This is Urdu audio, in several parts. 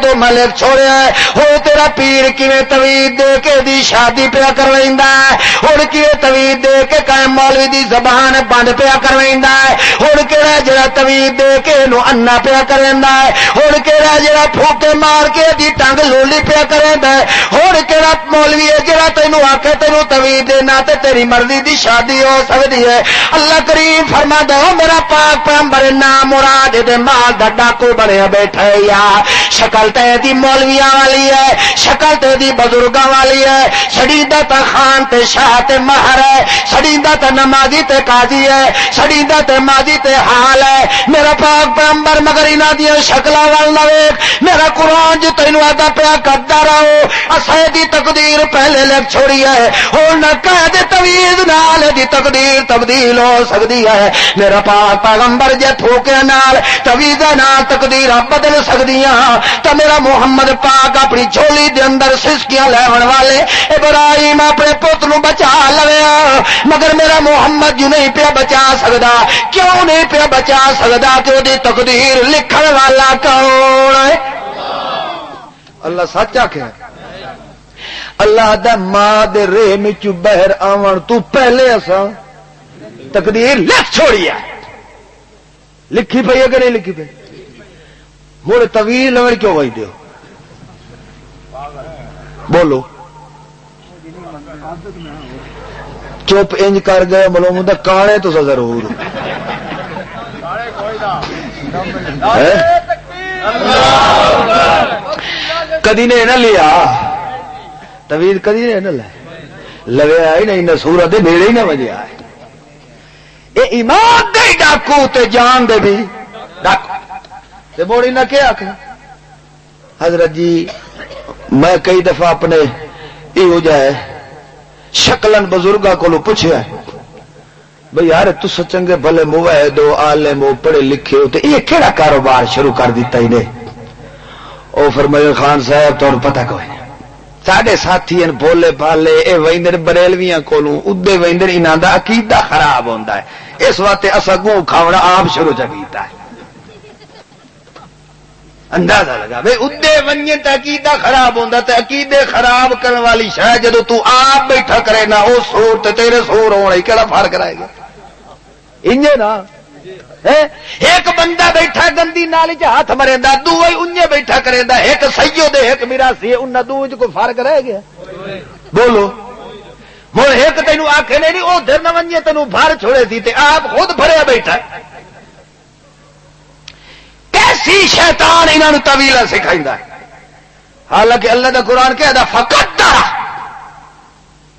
تو میں لکھ چھوڑیا ہے ہو تیرا پیر کیویں توید دے کے دی شادی پیا کرویندا ہے ہن کیویں توید دے کے قائم مولوی دی زبان بند پیا کرویندا ہے ہن کیڑا جڑا توید دے کے نو انا پیا کریندا ہے ہن کیڑا جڑا پھوکے مار کے دی ٹنگ لولی پیا کریندا ہے ہن کیڑا مولوی ہے جڑا تینوں آکھے تینوں توید دینا تے تیری مرضی دی شادی ہو سکدی ہے اللہ کریم فرماتا ہے میرا پاک پیغمبر نام مراد دے مال دا ڈاکو بنیا بیٹھا ہے یا شکل تے دی مولویاں والی ہے شکل تے دی بزرگاں والی ہے سڑیندہ تا خان تے شاہ تے مہر ہے سڑیندہ تے نمازی تے قاضی ہے سڑیندہ تے ماضی تے حال ہے میرا پاک پیغمبر مگر انہاں دی شکلاں وال نہ ویکھ میرا قرآن جو تینوں آتا پیا کردا رہو اسے دی تقدیر پہلے لکھ چھوڑی ہے ہن نہ کہہ دے تویز نال دی تقدیر تبدیل ہو سکتی ہے میرا پاک پیغمبر جے تھوکے نال تویز نال تقدیر بدل سکدیاں تے میرا محمد پاک اپنی جھولی دے اندر سسکیاں لیون والے ابراہیم اپنے پت نو بچا لویا مگر میرا محمد جو نہیں پیا بچا سکدا کیوں نہیں پیا بچا سکدا کہ اودی تقدیر لکھن والا کون ہے اللہ سچ آکھے اللہ دا ماں دے رے وچ بہر آون تو پہلے اساں تقدیر لکھ چھوڑی ہے لکھی پئی ہے کہ نہیں لکھی پئی مڑ طویل لوڑ کیوں وئی دیو بولو چپ انج کر گئے ملوم دا کانے تو ضرور کدی نے نہ لیا طویل کدی نے نہ لویا ہی نہیں نہ سورت میرے ہی نہ وجیا ہے اے ایمان دے ڈاکو تے جان دے بھی ڈاکو تے موڑی نہ کیا کہ حضرت جی میں کئی دفعہ اپنے یہ جائے شکلن بزرگاں کو پوچھا بھئی یار تس چنگے بھلے موحد ہو عالم ہو پڑھے لکھے ہو تے یہ کیڑا کاروبار شروع کر دیتا ہی نے او فرمایا خان صاحب تو پتہ کوئی نہیں ساڈے ساتھی ہیں بولے بالے اے ویندر بریلویاں کولوں ادے ویندر انہاں دا عقیدہ خراب ہوندا ہے اس واسطے اساں گوں کھاونا آپ شروع چ کیتا ہے اندازہ لگا بھئی ادے ونجے تے عقیدہ خراب ہوندا تے عقیدے خراب کرن والی شے جدوں تو آپ بیٹھا کرے نا او سور تے تیرے سور ہونے کیڑا فرق رہے گا انجے نا ایک بندہ بیٹھا گندی نالی چ ہاتھ مریندا دووے انجے بیٹھا کریندا ایک سیو دے ایک میراثی انہاں دوویں وچ کوئی فرق رہ گیا بولو ہن ایک تینوں آکھے نہیں او دھر نہ ونجے تینوں بھر چھوڑے سی تے آپ خود بھریا بیٹھا کیسی شیطان انہاں نوں طویلا سکھائندا ہے حالانکہ اللہ دا قرآن کہدا فقدر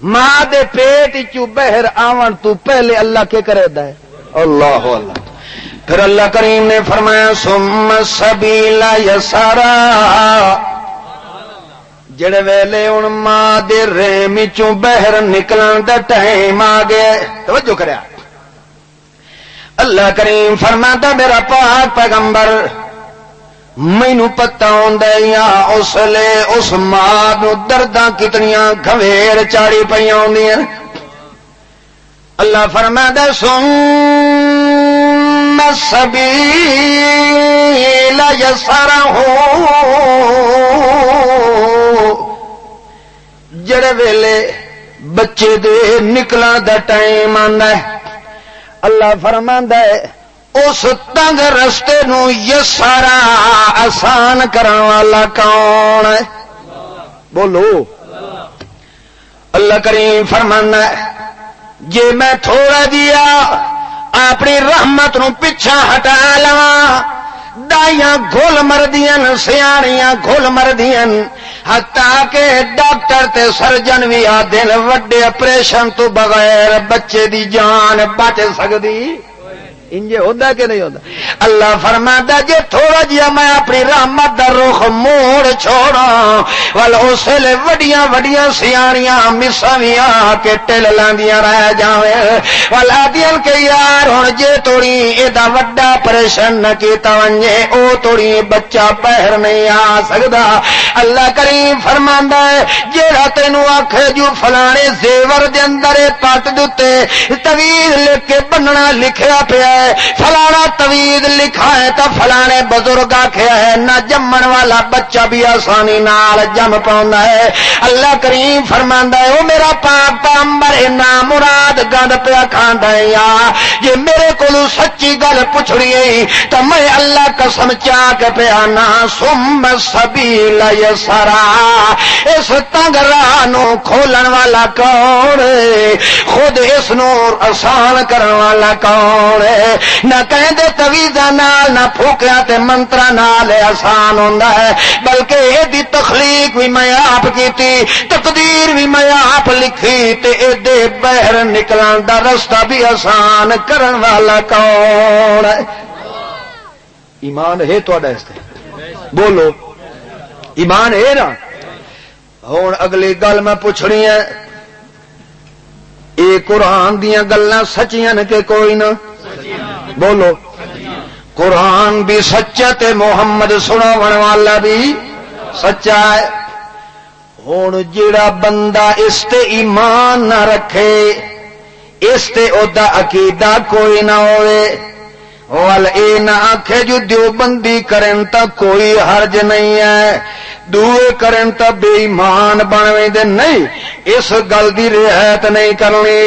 ماں دے پیٹ چوں بہر آون تو پہلے اللہ کے کردا ہے اللہ اللہ پھر اللہ کریم نے فرمایا ثم السبیل یسرا جڑے ویلے ہن ماں دے رحم وچوں بہر نکلن دا ٹائم آ گیا توجہ کریا اللہ کریم فرماتا میرا پاک پیغمبر مینوں پتہ ہوندا یا اس لے اس ماں نوں درداں کتنیاں گھویر چاڑی پئیاں ہوندیاں اللہ فرماتا ثم السبیل یسرہ جڑے ویلے بچے دے نکلن دا ٹائم آندا ہے اللہ فرماندا ہے اس تنگ رستے نو یسرا آسان کرن والا کون ہے بولو اللہ کریم فرماندا ہے جے میں تھوڑا دیا اپنی رحمت نو پیچھا ہٹا لواں دائیاں گھل مردیاں سیاڑیاں گھل مردیاں حتیٰ کہ ڈاکٹر تے سرجن بھی آدھن وڈے آپریشن تو بغیر بچے دی جان بچ سکدی انجے ہوتا کہ نہیں ہوتا اللہ فرماتا جے تھوڑا جہا میں اپنی رحمت دا رخ موڑ چھوڑا ول اسے لے وڈیاں وڈیاں سیاڑیاں مساویاں کے ٹل لاندیاں رہ جاویں ول آدیاں کہ یار ہن جے توڑی ایدا وڈا آپریشن نہ کیتا ونجے او توڑی بچہ باہر نہیں آ سکدا اللہ کریم فرماندا ہے جیڑا تینوں آکھے جو فلانے زیور دے اندر پٹ دتے طویل لکھ کے بننا لکھیا پیا ہے فلانا توید لکھا ہے تو فلانے بزرگ آخیا ہے نہ جمن والا بچہ بھی آسانی نال جم پاؤندا ہے. اللہ کریم فرماندا ہے او میرا پاک پیغمبر نا مراد گند پیا کھاندا ہے یا جے میرے کولوں سچی گل پوچھنی ہے تو میں اللہ قسم چا کے پیا نا ثم السبیل یسرا اس تنگ راہ نو کھولن والا کون ہے خود اس نو آسان کرن والا کون ہے. نہ کہندے تویزاں نال نہ پھوکیاں تے منتراں نال آسان ہوندا ہے بلکہ اے دی تخلیق بھی میں آپ کیتی تقدیر بھی میں آپ لکھی تے اے دے بہر نکلن دا رستہ بھی آسان کرن والا کون ہے. ایمان ہے تہاڈا اس تے بولو ایمان ہے نا. ہن اگلی گل میں پوچھنی ہے اے قرآن دیاں گلاں سچیاں نے کہ کوئی نہ بولو قرآن بھی سچا تے محمد سناون والا بھی سچا ہے. ہن جڑا بندہ اس تے ایمان نہ رکھے اس تے او دا عقیدہ کوئی نہ ہوئے وال اے نہ آکھے جو دیوبندی کرن تا کوئی حرج نہیں ہے دوئے کرن تا بے ایمان بنویں دے نہیں اس گل دی رعایت نہیں کرنی.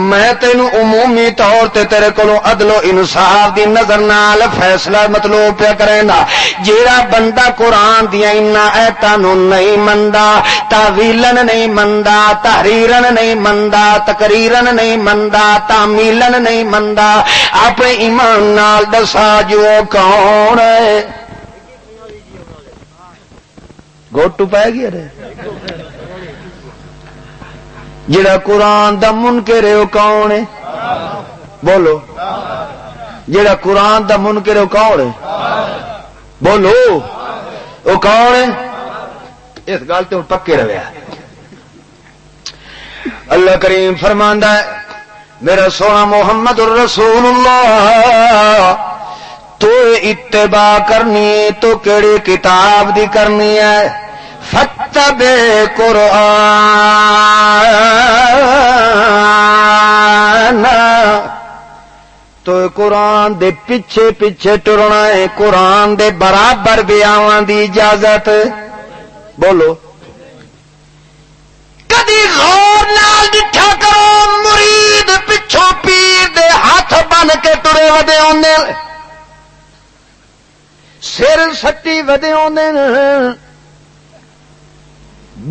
میں تینوں عمومی طور تے تیرے کولوں عدل و انصاف دی نظر نال فیصلہ مطلوب پیا کریندا. جیڑا بندہ قرآن دیاں انہاں آیاتاں نوں نہیں مندا تاویلن نہیں مندا تحریرن نہیں مندا تقریرن نہیں مندا تعمیلن نہیں مندا اپنے ایمان نال دسا جو کون ہے. گوٹو پائے گیا رہے جڑا قرآن دا منکر ہے وہ کون ہے بولو جڑا قرآن دا منکر ہے وہ کون ہے بولو وہ کون ہے. اس گل تے پکے رہے. اللہ کریم فرماندا ہے میرا سونا محمد الرسول اللہ تو اتباع کرنی تو کیڑی کتاب دی کرنی ہے فتبع قرآن تو قرآن دے پیچھے پیچھے ٹرنا ہے قرآن دے برابر بھی آوان دی اجازت بولو. کدی غور نال ڈٹھا کرو مرید پچھوں پیر دے ہاتھ بن کے ٹرے ودے اوندے سر سٹی ودے اوندے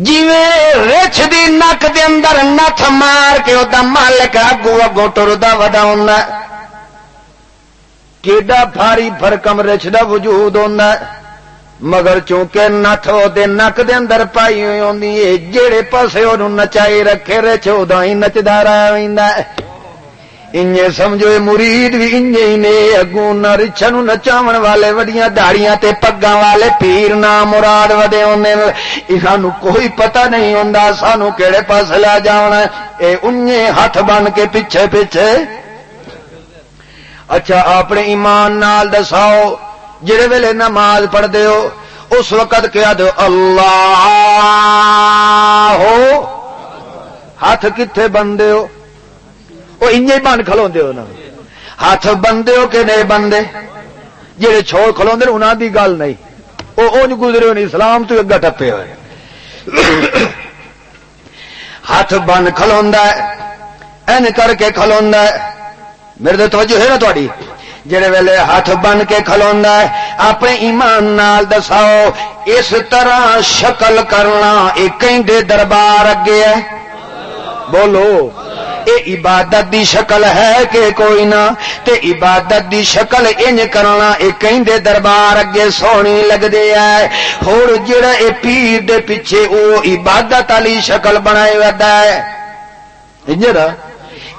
جیویں رچھ دی نک دے اندر نتھ مار کے او دا مالک اگوں اگوں ٹردا ودا ہوندا کیڈا بھاری بھرکم رچھ دا وجود ہوندا مگر چونکہ نتھ او دے نک دے اندر پائی ہوئی ہوندی ہے جیڑے پاسے اونوں نچائی رکھے رچھ اوداں ہی نچدا رہ ویندا انجے سمجھو مرید بھی انجے ہی نے اگوں نہ رچھا نو نچاون والے وڈیاں داڑیاں تے پگاں والے پیر نام مراد ودے ہوندے انہاں نو کوئی پتہ نہیں ہوندا سانو کیڑے پاسے لے جاونا اے انجے ہاتھ بن کے پیچھے پیچھے. اچھا اپنے ایمان نال دساؤ جڑے ویلے نماز پڑھ دے ہو اس وقت کیا دو اللہ ہو ہاتھ کتھے بندے ہو وہ انجے بن کھلوندے ہو نا ہاتھ بندے ہو کہ نہیں بندے جڑے چھوڑ کھلوندے انہاں دی گل نہیں وہ اونج گزرے نہیں اسلام تو اگا ٹپے ہوئے ہاتھ بن کھلوندا ہے این کر کے کھلوندا ہے. میرے تے توجہ ہے نا تہاڈی جڑے ویلے ہاتھ بن کے کھلوندا ہے اپنے ایمان نال دساؤ اس طرح شکل کرنا اے کہندے دربار اگے ہے بولو اے عبادت دی شکل ہے کہ کوئی نہ تے عبادت دی شکل انج کرنا اے کہندے دربار اگے سونی لگدی ہے. ہور جڑا اے پیر دے پیچھے او عبادت والی شکل بنائی ودا ہے انجرا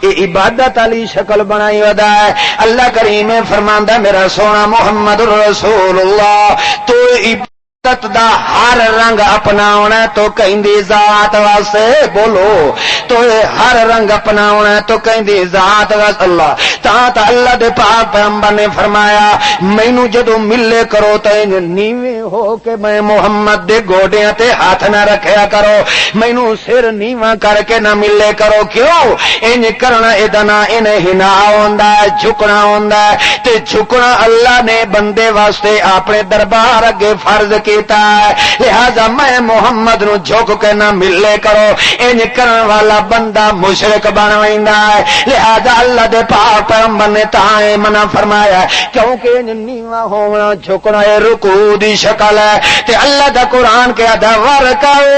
اے عبادت والی شکل بنائی ودا ہے. اللہ کریم فرماندا میرا سونا محمد رسول اللہ تو عبادت دا ہر رنگ اپناونا تو کہندی ذات واسطے بولو تو ہر رنگ اپناونا تو کہندی ذات واسطے اللہ تا اللہ دے پاک پیغمبر نے فرمایا مینوں جدوں ملے کرو تے نیویں ہو کے میں محمد دے گوڈیاں تے ہاتھ نہ رکھیا کرو، مینوں سر نیواں کر کے نہ ملے کرو، کیوں انج کرنا ادا نہ انہیں ہنا ہوندا ہے، جھکنا ہوندا ہے، تے جھکنا اللہ نے بندے واسطے اپنے دربار اگے فرض کیتا ہے، لہذا میں محمد نو جھک کے نہ ملے کرو، انج کرن والا بندہ مشرک بن ویندا ہے، لہذا اللہ دے پاک پیغمبر نے تاں منع فرمایا کیونکہ انج نیواں ہونا جھکنا اے رکوع دی شکل ہے، تے اللہ دا قرآن کہ ادا ورکعوا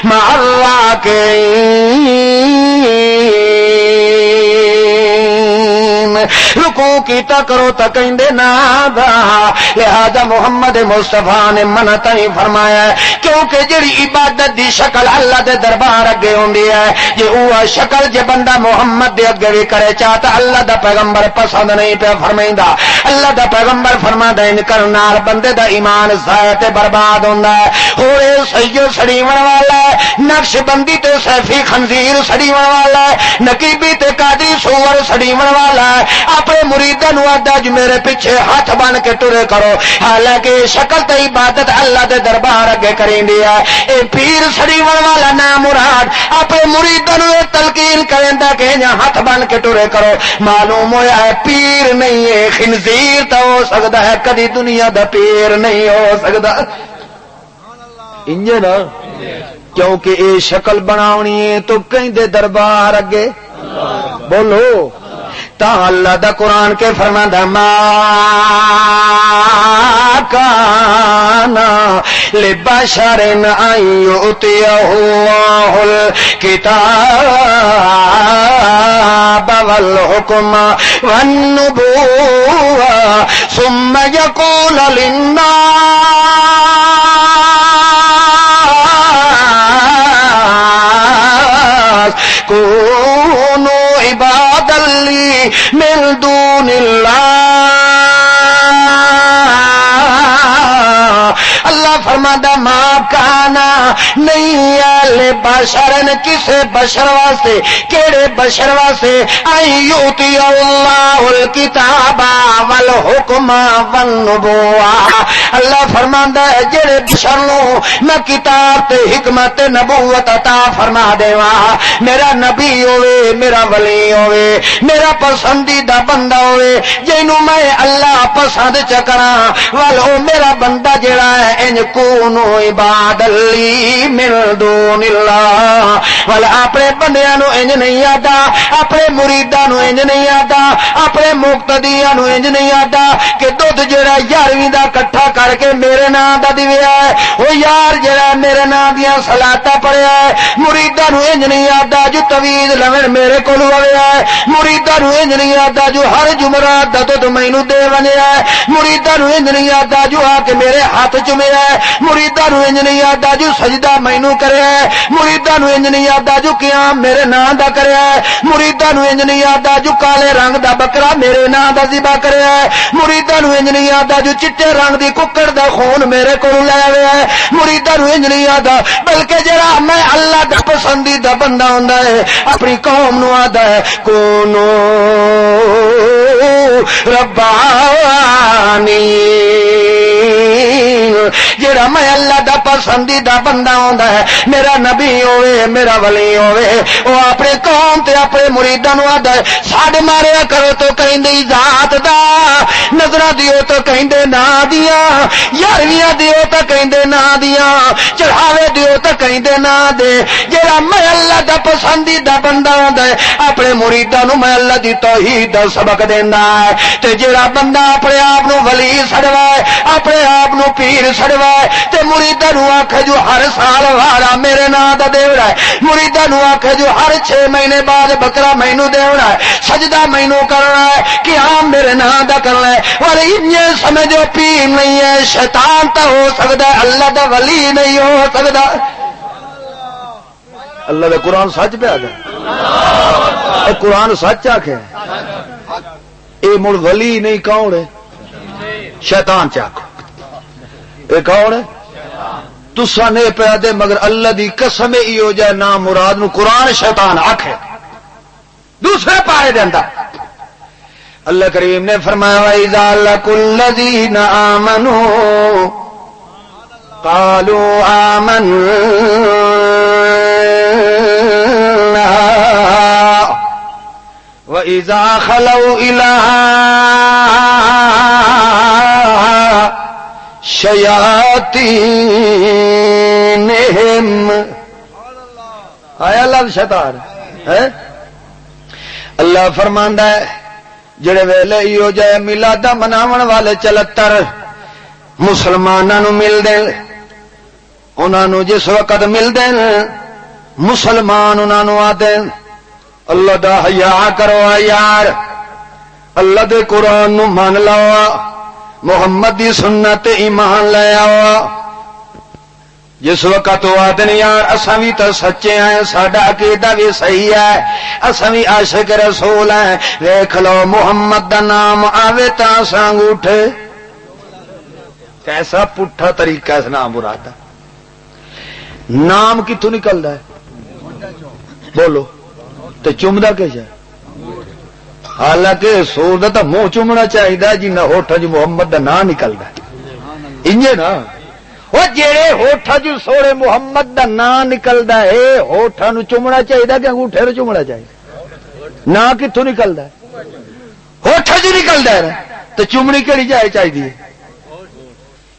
مع الراکعین، رکوع کیتا کرو تا کہندے نا دا، لہذا محمد مصطفیٰ نے منع نہیں فرمایا کیونکہ جڑی عبادت دی شکل اللہ دے دربار اگے ہوندی ہے جے اوہ شکل جے بندہ محمد دے اگے بھی کرے چاہتا اللہ دا پیغمبر پسند نہیں پہ فرمائندا، اللہ دا پیغمبر فرماتا ان کرن نال بندے دا ایمان ضائع تے برباد ہوندا ہے، ہوئے سیو سڑیون والا ہے، نقش بندی تے سیفی خنزیر سڑیون والا ہے، نقیبی تے قادری سور سڑیون والا ہے، اپنے مریداں نو آدا جو میرے پیچھے ہاتھ بن کے ٹرے کرو، حالانکہ شکل تے عبادت اللہ دے دربار اگے کریندی ہے، اے پیر سڑیون والا نام مراد اپنے مریداں نو تلقین کریندا کہ ہاتھ بن کے ٹرے کرو، معلوم ہویا ہے پیر نہیں ہے، خنزیر تو ہو سکتا ہے کدی دنیا دا پیر نہیں ہو سکتا، انجے نا کیونکہ اے شکل بناونی ہے تو کہیں دربار اگے بولو تا اللہ دا قرآن کے فرماندا ما کانا لبشر ان یؤتیہ اللہ الکتاب والحکم والنبوہ ثم یقول للناس کونوا عبادا لی من دون اللہ، اللہ فرماتا ماں کانا نہیں ہے بشرن کسے بشر واسطے، کیڑے بشر واسطے آئی یوتی اللہ الکتاب والحکم والنبوہ، اللہ فرماتا ہے جڑے بشر نو میں کتاب تے حکمت نبوت عطا فرما دیواں، میرا نبی ہوئے، میرا ولی ہوئے، میرا پسندیدہ بندہ ہوئے جنوں میں اللہ پسند چکراں، والو میرا بندہ جڑا ہے ان کونو عباد لی من دون اللہ، والا اپنے بندیاں نو انج نہیں آدا، اپنے مریداں نو انج نہیں آدا، اپنے مقتدیاں نو انج نہیں آدا کہ دودھ جڑا 11ویں دا کٹھا کر کے میرے نام دا دیویا ہے او یار جڑا میرے نام دیاں صلاتاں پڑھیا ہے، مریداں نو انج نہیں آدا جو توید لمن میرے کول ہویا ہے، مریداں نو انج نہیں آدا جو ہر جمعرات دا دودھ مینوں دے ونیا ہے، مریداں نو انج نہیں آدا جو آ کے میرے ہاتھ چومیا ہے، مریداں نو انج نہیں آدا جو سجدہ مینوں کریا ہے، مریداں نو انج نہیں آدا جو قیام میرے نام دا کریا ہے، مریداں نو انج نہیں آدا جو کالے رنگ دا بکرا میرے نام دا ذبح کریا ہے، مریداں نو انج نہیں آدا جو چٹے رنگ دی ککڑ دا خون میرے کول لے آیا ہے، مریداں نو انج نہیں آدا بلکہ جڑا میں اللہ دا پسندیدہ بندہ ہوندا ہے اپنی قوم نو آدا ہے کونو ربانی، جڑا میں اللہ دا پسندیدہ بندہ ہوندا ہے، میرا نبی ہوئے، میرا ولی ہوئے، وہ اپنے قوم تے اپنے مریداں نو آدا ہے ساڈ ماریا کرو تو کہندے ذات دا، نظراں دیو تو کہندے نا دیاں، یارویاں دیو تو کہندے نا دیاں، چڑھاوے دیو تو کہندے نا دے، جڑا میں اللہ دا پسندیدہ بندہ ہوندا ہے اپنے مریداں نو میں اللہ دی توحید دا سبق دیندا ہے، تے جڑا بندہ اپنے آپ نو ولی سڑوائے، اپنے آپ نو پیر سڑوائے، تے مریداں نو آکھے جو ہر سال وارا میرے نام دا دیوڑا ہے، مریداں نو آکھے جو ہر 6 مہینے بعد بکرا مینوں دیوڑا ہے، سجدہ مینوں کرنا ہے، قیام میرے نام دا کرنا ہے، اور یہ سمجھو پیر نہیں ہے، شیطان تا ہو سکدا ہے، اللہ دا ولی نہیں ہو سکدا۔ اللہ دا قرآن سچ پہ آ گیا، قرآن سچ آکھے اے مڑ ولی نہیں کون ہے؟ شیطان چاکو، اے کون ہے؟ تسا نے پیا دے مگر اللہ دی قسم ایو جائے نام مراد نو قرآن شیطان آکھے دوسرے پارے دے اندر اللہ کریم نے فرمایا وَإِذَا لَقُوا الَّذِينَ آمَنُوا قَالُوا آمَنَّا وَإِذَا خَلَوْا إِلَىٰ شَيَاطِينِهِمْ آیا لفظ شیطان ہے اللہ فرماندا ہے جڑے ویلے ایو جائے میلاد مناون والے چلتر مسلماناں نو مل دے انہاں نو جس وقت مل دے مسلمان انہاں نو آدے اللہ دا حیا کرو یار اللہ دے قرآن نو مان لو محمد دی سنت ایمان لے آو جس وقت وہ آدن یار اساں بھی تو سچے ہیں ساڈا عقیدہ بھی صحیح ہے اساں بھی عاشق رسول ہیں ویکھ لو محمد دا نام آوے تا اساں انگوٹھے کیسا پٹھا طریقہ اس نام مراد ہے نام کتوں نکلدا ہے بولو تے چومدا کیسا ہے حالانکہ سور دا تو منہ چومنا چاہیے جنہ ہوٹھاں جو محمد دا نام نکلدا ہے انجے نا وہ جڑے ہوٹھاں جو سوڑے محمد دا نام نکلدا ہے ہوٹھاں نو چومنا چاہیے کہ انگوٹھے نو چومنا چاہیے نام کتوں نکلدا ہے ہوٹھاں جو نکلدا ہے تو چومنی کیڑی جائے چاہیے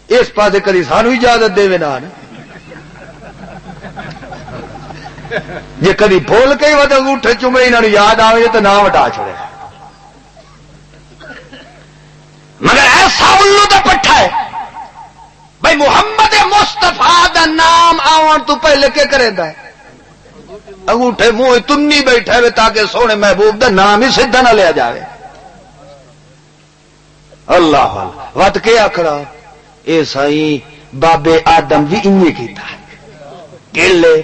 اس پاسے کدی سانو اجازت دے نہ جی کدی بھول کے ود انگوٹھے چومے انہوں یاد آئے تو نام ہٹا چھوڑے مگر ایسا الو دا پٹھا ہے بھائی محمد مصطفیٰ دا نام آون تو پہلے کیا کرے دا ہے انگوٹھے منہ تنی بیٹھے ہوئے تاکہ سونے محبوب دا نام ہی سدھا نہ لیا جائے اللہ وت کے آخرا اے سائیں بابے آدم بھی انہیں کیتا کیلے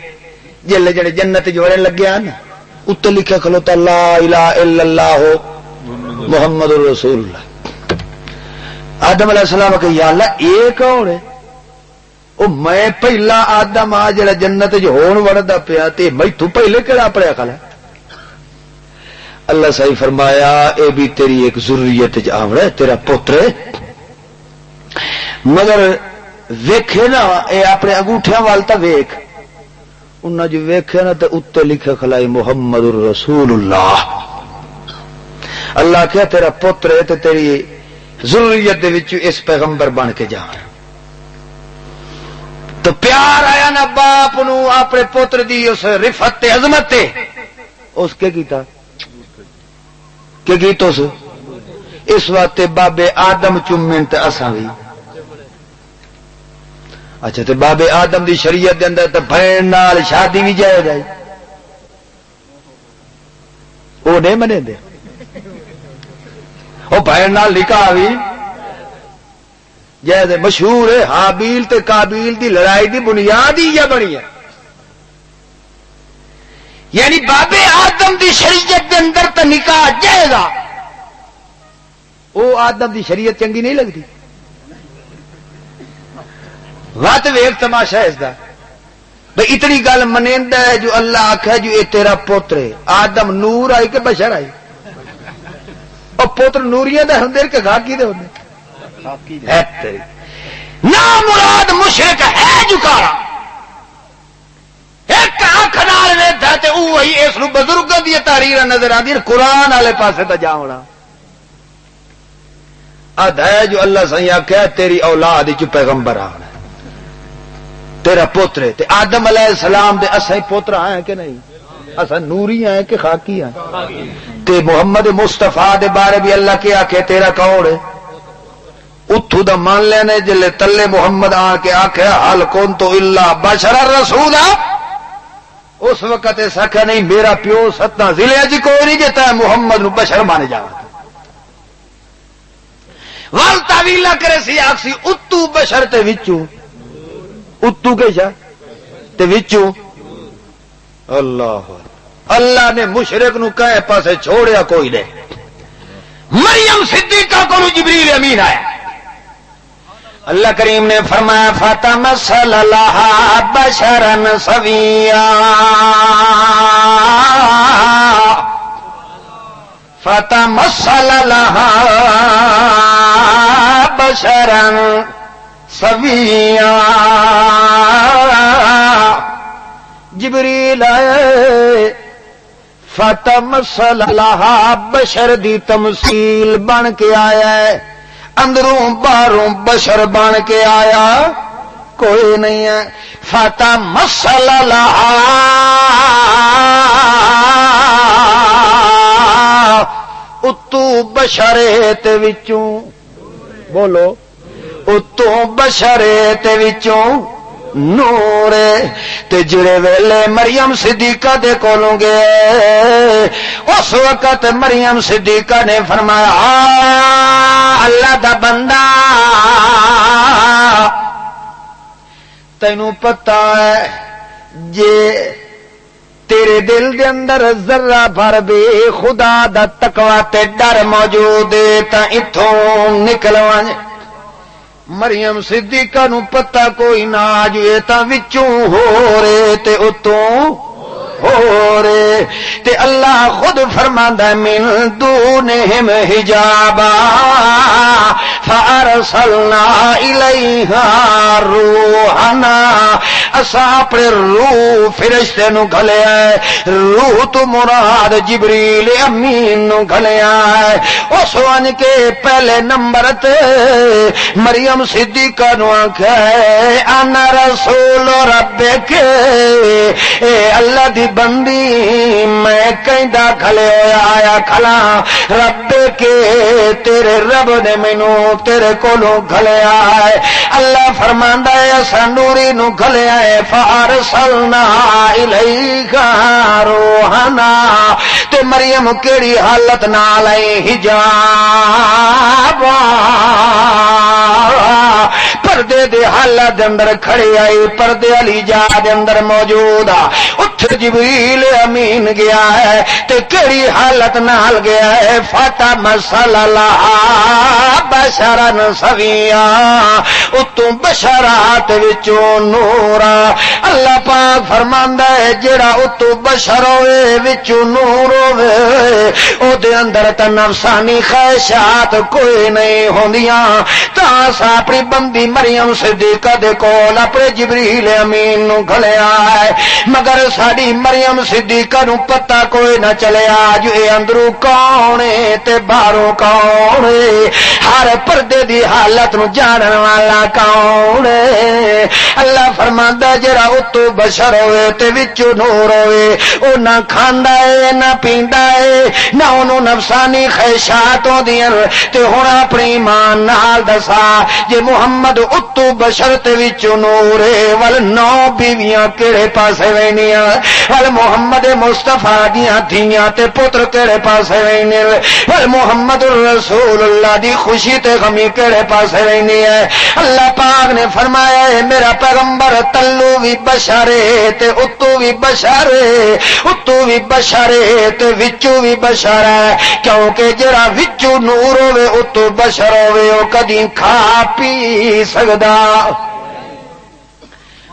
جلے جڑے جنت جوڑے لگے نا اتنے لکھا کھلوتا لا الہ الا اللہ محمد رسول اللہ آدم علیہ السلام کہ یا اللہ اے کون ہے او میں پہلا آدم آ جڑا جنت جو ہون وڑدا پیا تے میں تو پہلے کیڑا پڑیا کھلا اللہ صحیح فرمایا اے بھی تیری ایک ضروریت وچ آوڑا تیرا پتر مگر ویکھے نا اے اپنے انگوٹھیاں وال تا ویکھ انہاں جو ویکھے نا تے اوتے لکھا کھلائی محمد رسول اللہ اللہ کیا تیرا پتر ہے تے تیری ضروریت دے وچ اس پیغمبر بن کے جا تو پیار آیا نا باپ نو اپنے پتر دی اس رفت تے عظمت تے اس کے کیتا کہ کیتا اس واسطے بابے آدم چومن تے اساں وی اچھا تے بابے آدم دی شریعت دے اندر تے بہن نال شادی بھی جائز ہے وہ نہیں منے دے وہ بہن نال نکاح بھی جیسے مشہور ہے حابیل تے قابیل دی لڑائی دی بنیاد ہی یہ بنی ہے یعنی بابے آدم دی شریعت دے اندر تے نکاح جائز ہے وہ آدم دی شریعت چنگی نہیں لگتی وات ویک تماشا اس دا بھئی اتنی گل منیندا ہے جو اللہ آکھے جو اے تیرا پوتر ہے آدم نور آئی کہ بشر آئی اور پوتر نوریاں دے ہوندے کہ گاکی دے ہوندے نا مراد مشرک ہے جکارا ایک آنکھ نال ویکھدا تے اوہی اس نو بزرگاں دی تحریر نظر آندی قرآن والے پاسے تے جاونا اد ہے جو اللہ سائیں آکھیا تیری اولاد وچ پیغمبر آنا تیرا پوتر ہے تے آدم علیہ السلام دے اساں پوتر ہیں کہ نہیں اساں نوری ہیں کہ خاکی ہیں تے محمد مصطفیٰ دے بارے بھی اللہ کیا کہ تیرا کون ہے اتھو دا مان لینے جلے تلے محمد آ کے آکھیا حل کنت الا بشر الرسول اس وقت ایسا کہ نہیں میرا پیو ستنا ضلع جی کوئی نہیں جتا ہے محمد نو بشر مانے جانا وال تعویلہ کرے سی آکسی اتو بشر تے وچو اتو کے شاہ تے وچو اللہ نے مشرک نو کہے پاسے چھوڑیا کوئی نہیں مریم صدیقہ کو جبریل امین آیا اللہ کریم نے فرمایا فتمثل لها بشرا سویا فتمثل لها بشرا سویا جبریل آئے فتمثل لها بشر دی تمثیل بن کے آیا ہے اندروں باہروں بشر بن کے آیا کوئی نہیں ہے فتمثل لها اتو بشرے تے وچوں بولو اتو بشرے تے وچوں نور تے جڑے ویلے مریم صدیقہ دے کولوں گئے اس وقت مریم صدیقہ نے فرمایا اللہ دا بندہ تینوں پتہ ہے جے تیرے دل دے اندر ذرہ بھر بھی خدا دا تقوی تے ڈر موجود ہے تاں اتھوں نکل ونج مریم صدیقہ نو پتہ کوئی نہ جوے تاں وچوں ہو رے تے اتوں ہو رے تے اللہ خود فرماندا ہے من دونہم حجابا فارسلنا الیہا روحنا اساں اپنے روح فرشتے نو گھلیا ہے روح تو مراد جبریل امین نو گھلیا ہے اس ون کے پہلے نمبر تے مریم صدیقہ نو آکھیا ہے انا رسول ربک اے اللہ دی بندی میں کہندا کھلے ہویا آیا کھلا رب کے تیرے رب نے مینوں تیرے کولوں گھلیا ہے اللہ فرماندا ہے اساں نوری نو گھلیا ہے فارسلنا الیکا روحنا تے مریم کیڑی حالت نال اے حجاب پردے دے حالت دے اندر کھڑی آئی پردے علی جا دے اندر موجود اٹھ جبریل امین گیا ہے تے کیڑی حالت نال گیا ہے فتمثل لها بشرا سویا اتوں بشرات وچوں نور اللہ پاک فرماندا ہے جڑا اتوں بشر ہوئے وچوں نور ہوئے او دے اندر تے نفسانی خواہشات کوئی نہیں ہوندیاں تاں سا اپنی بندی مریم صدیقہ دے کول اپنے جبریل امین نو گھلیا ہے مگر ساڈی مریم صدیقہ نو پتہ کوئی نہ چلیا جو اے اندروں کون ہے تے باہروں کون ہے ہر پردے دی حالت نو جانن والا کون ہے اللہ فرماندا جڑا اتوں بشر ہوئے تے وچوں نور ہوئے او نہ کھاندا ہے نہ پیندا ہے نہ اونوں نفسانی خواہشات ہوندیاں تے ہن اپنی ایمان نال دسا جے محمد اتوں بشر تے وچوں نور ہے ول نو بیویاں کیڑے پاسے وینیاں ول محمد مصطفیٰ دیاں دھیاں تے پتر کیڑے پاسے وینے ول محمد رسول اللہ دی خوشی تے غمی کیڑے پاسے وینے ہے اللہ پاک نے فرمایا ہے میرا پیغمبر تلو بھی بشر ہے تے اتوں بھی بشر ہے اتوں بھی بشر ہے تے وچوں بھی بشر ہے کیونکہ جڑا وچوں نور ہوے اتوں بشر ہوے او کدی کھا پی سکدا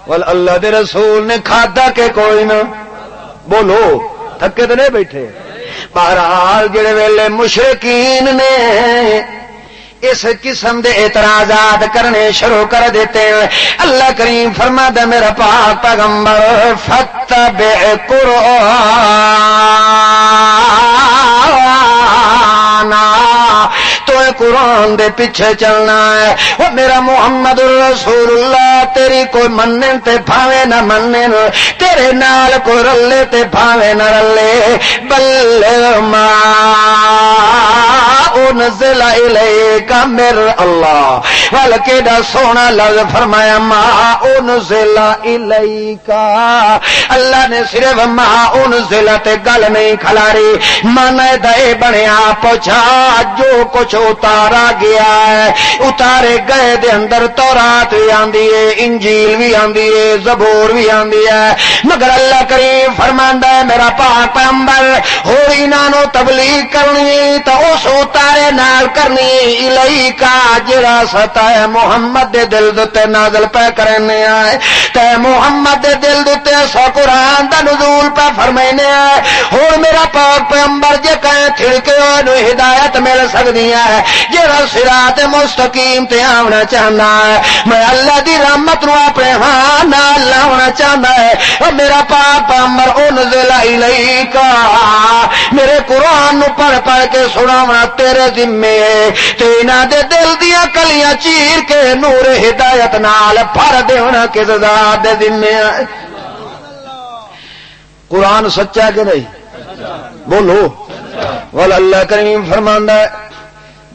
ول اللہ دے رسول نے کھادا کہ کوئی نہ بولو تھکے تو نہیں بیٹھے بہرحال جڑے ویلے مشرکین نے اس قسم دے اعتراضات کرنے شروع کر دیتے ہیں اللہ کریم فرماتا میرا پاک پیغمبر فتبع قرآن تو قرآن دے پیچھے چلنا ہے وہ میرا محمد رسول اللہ تیری کوئی مننے تے بھاوے نہ مننے تیرے نال کوئی رلے تے بھاوے نہ رلے بل ما انزل الیک من اللہ بلکہ دا سونا لفظ فرمایا ما انزل الیک اللہ نے صرف ما انزل تے گل نہیں کھلاری مانا دے بنیا پہنچا جو کچھ ہوتا اتارا گیا ہے. اتارے گئے دے اندر تورات بھی آندی ہے, انجیل بھی آندی ہے, زبور بھی آندی ہے, مگر اللہ کریم فرماندا ہے میرا پاک پیغمبر اور انہاں تبلیغ کرنی تو اس اتارے نال کرنی الیکا جڑا ستا ہے محمد دے دل تے نازل پہ کرنے آئے تے محمد دے دل تے سو قرآن دا نزول پہ فرمائنے آئے. اور میرا پاک پیغمبر جے کہیں تھڑکے نو ہدایت مل سکتی ہے, جڑا صراط مستقیم تے آونا چاہنا ہے, میں اللہ دی رحمت نو اپنے ہاں نال لاونا چاہنا ہے. اور میرا پاک پیغمبر انزل الیکا میرے قرآن نو پڑھ پڑھ کے سناونا تیرے ذمے تے انہاں دے دل دیاں کلیاں چیر کے نور ہدایت نال بھر دیونا کس ذات دے ذمے ہے. قرآن سچا کہ نہیں بولو. ول اللہ کریم فرماندا ہے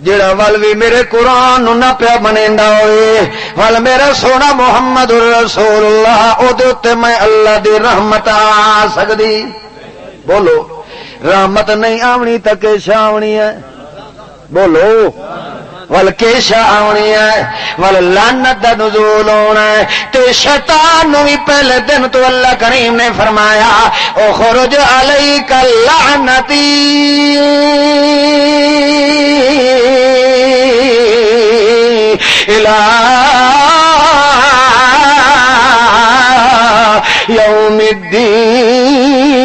جڑا ول بھی میرے قرآن نو نہ پیا منیندا ہوئے ول میرا سونا محمد رسول اللہ او دے تے میں اللہ دی رحمت آ سکدی. بولو رحمت نہیں آونی تے کیسا آونی ہے. بولو ول کیسا آونی ہے ول لعنت دا نزول ہونا ہے. تے شیطان نو بھی پہلے دن تو اللہ کریم نے فرمایا او خرج علیک لعنتی الى یوم الدین.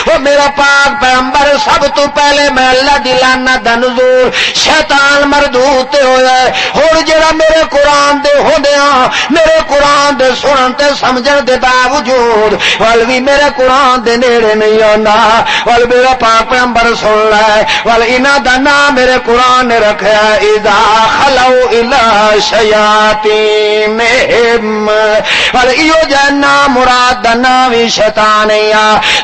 وہ میرا پاک پیغمبر سب تو پہلے میں اللہ دی لعنت دا نزول شیطان مردود تے ہویا ہے. اور جڑا میرے قرآن دے ہوندیاں میرے قرآن دے سنن تے سمجھن دے باوجود ول بھی میرے قرآن دے نیڑے نہیں آندا ول میرا پاک پیغمبر سن لے ول انہاں دا نام میرے قرآن نے رکھیا اذا خلو الی شیاطینہم ول ایو جنا مراد دا نام وی شیطان ہے.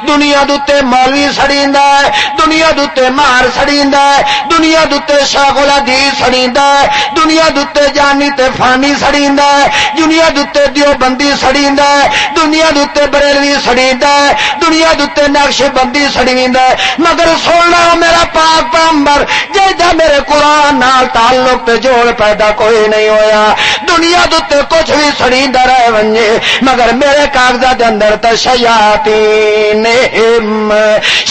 دنیا دے مولوی سڑیندا ہے, دنیا دے مار سڑیندا ہے, دنیا دے شیخ الحدیث سڑیندا ہے, دنیا دے جانی تے فانی سڑیندا ہے, دنیا دے دیوبندی سڑیندا ہے, دنیا دے بریلوی سڑیندا ہے, دنیا دے نقش بندی سڑیندا ہے. مگر سننا میرا پاک پیغمبر جیدا میرے قرآن نال تعلق تے جوڑ پیدا کوئی نہیں ہویا. دنیا دے کچھ بھی سڑیندا رہ ونجے مگر میرے کاغذات دے اندر تے شیاطین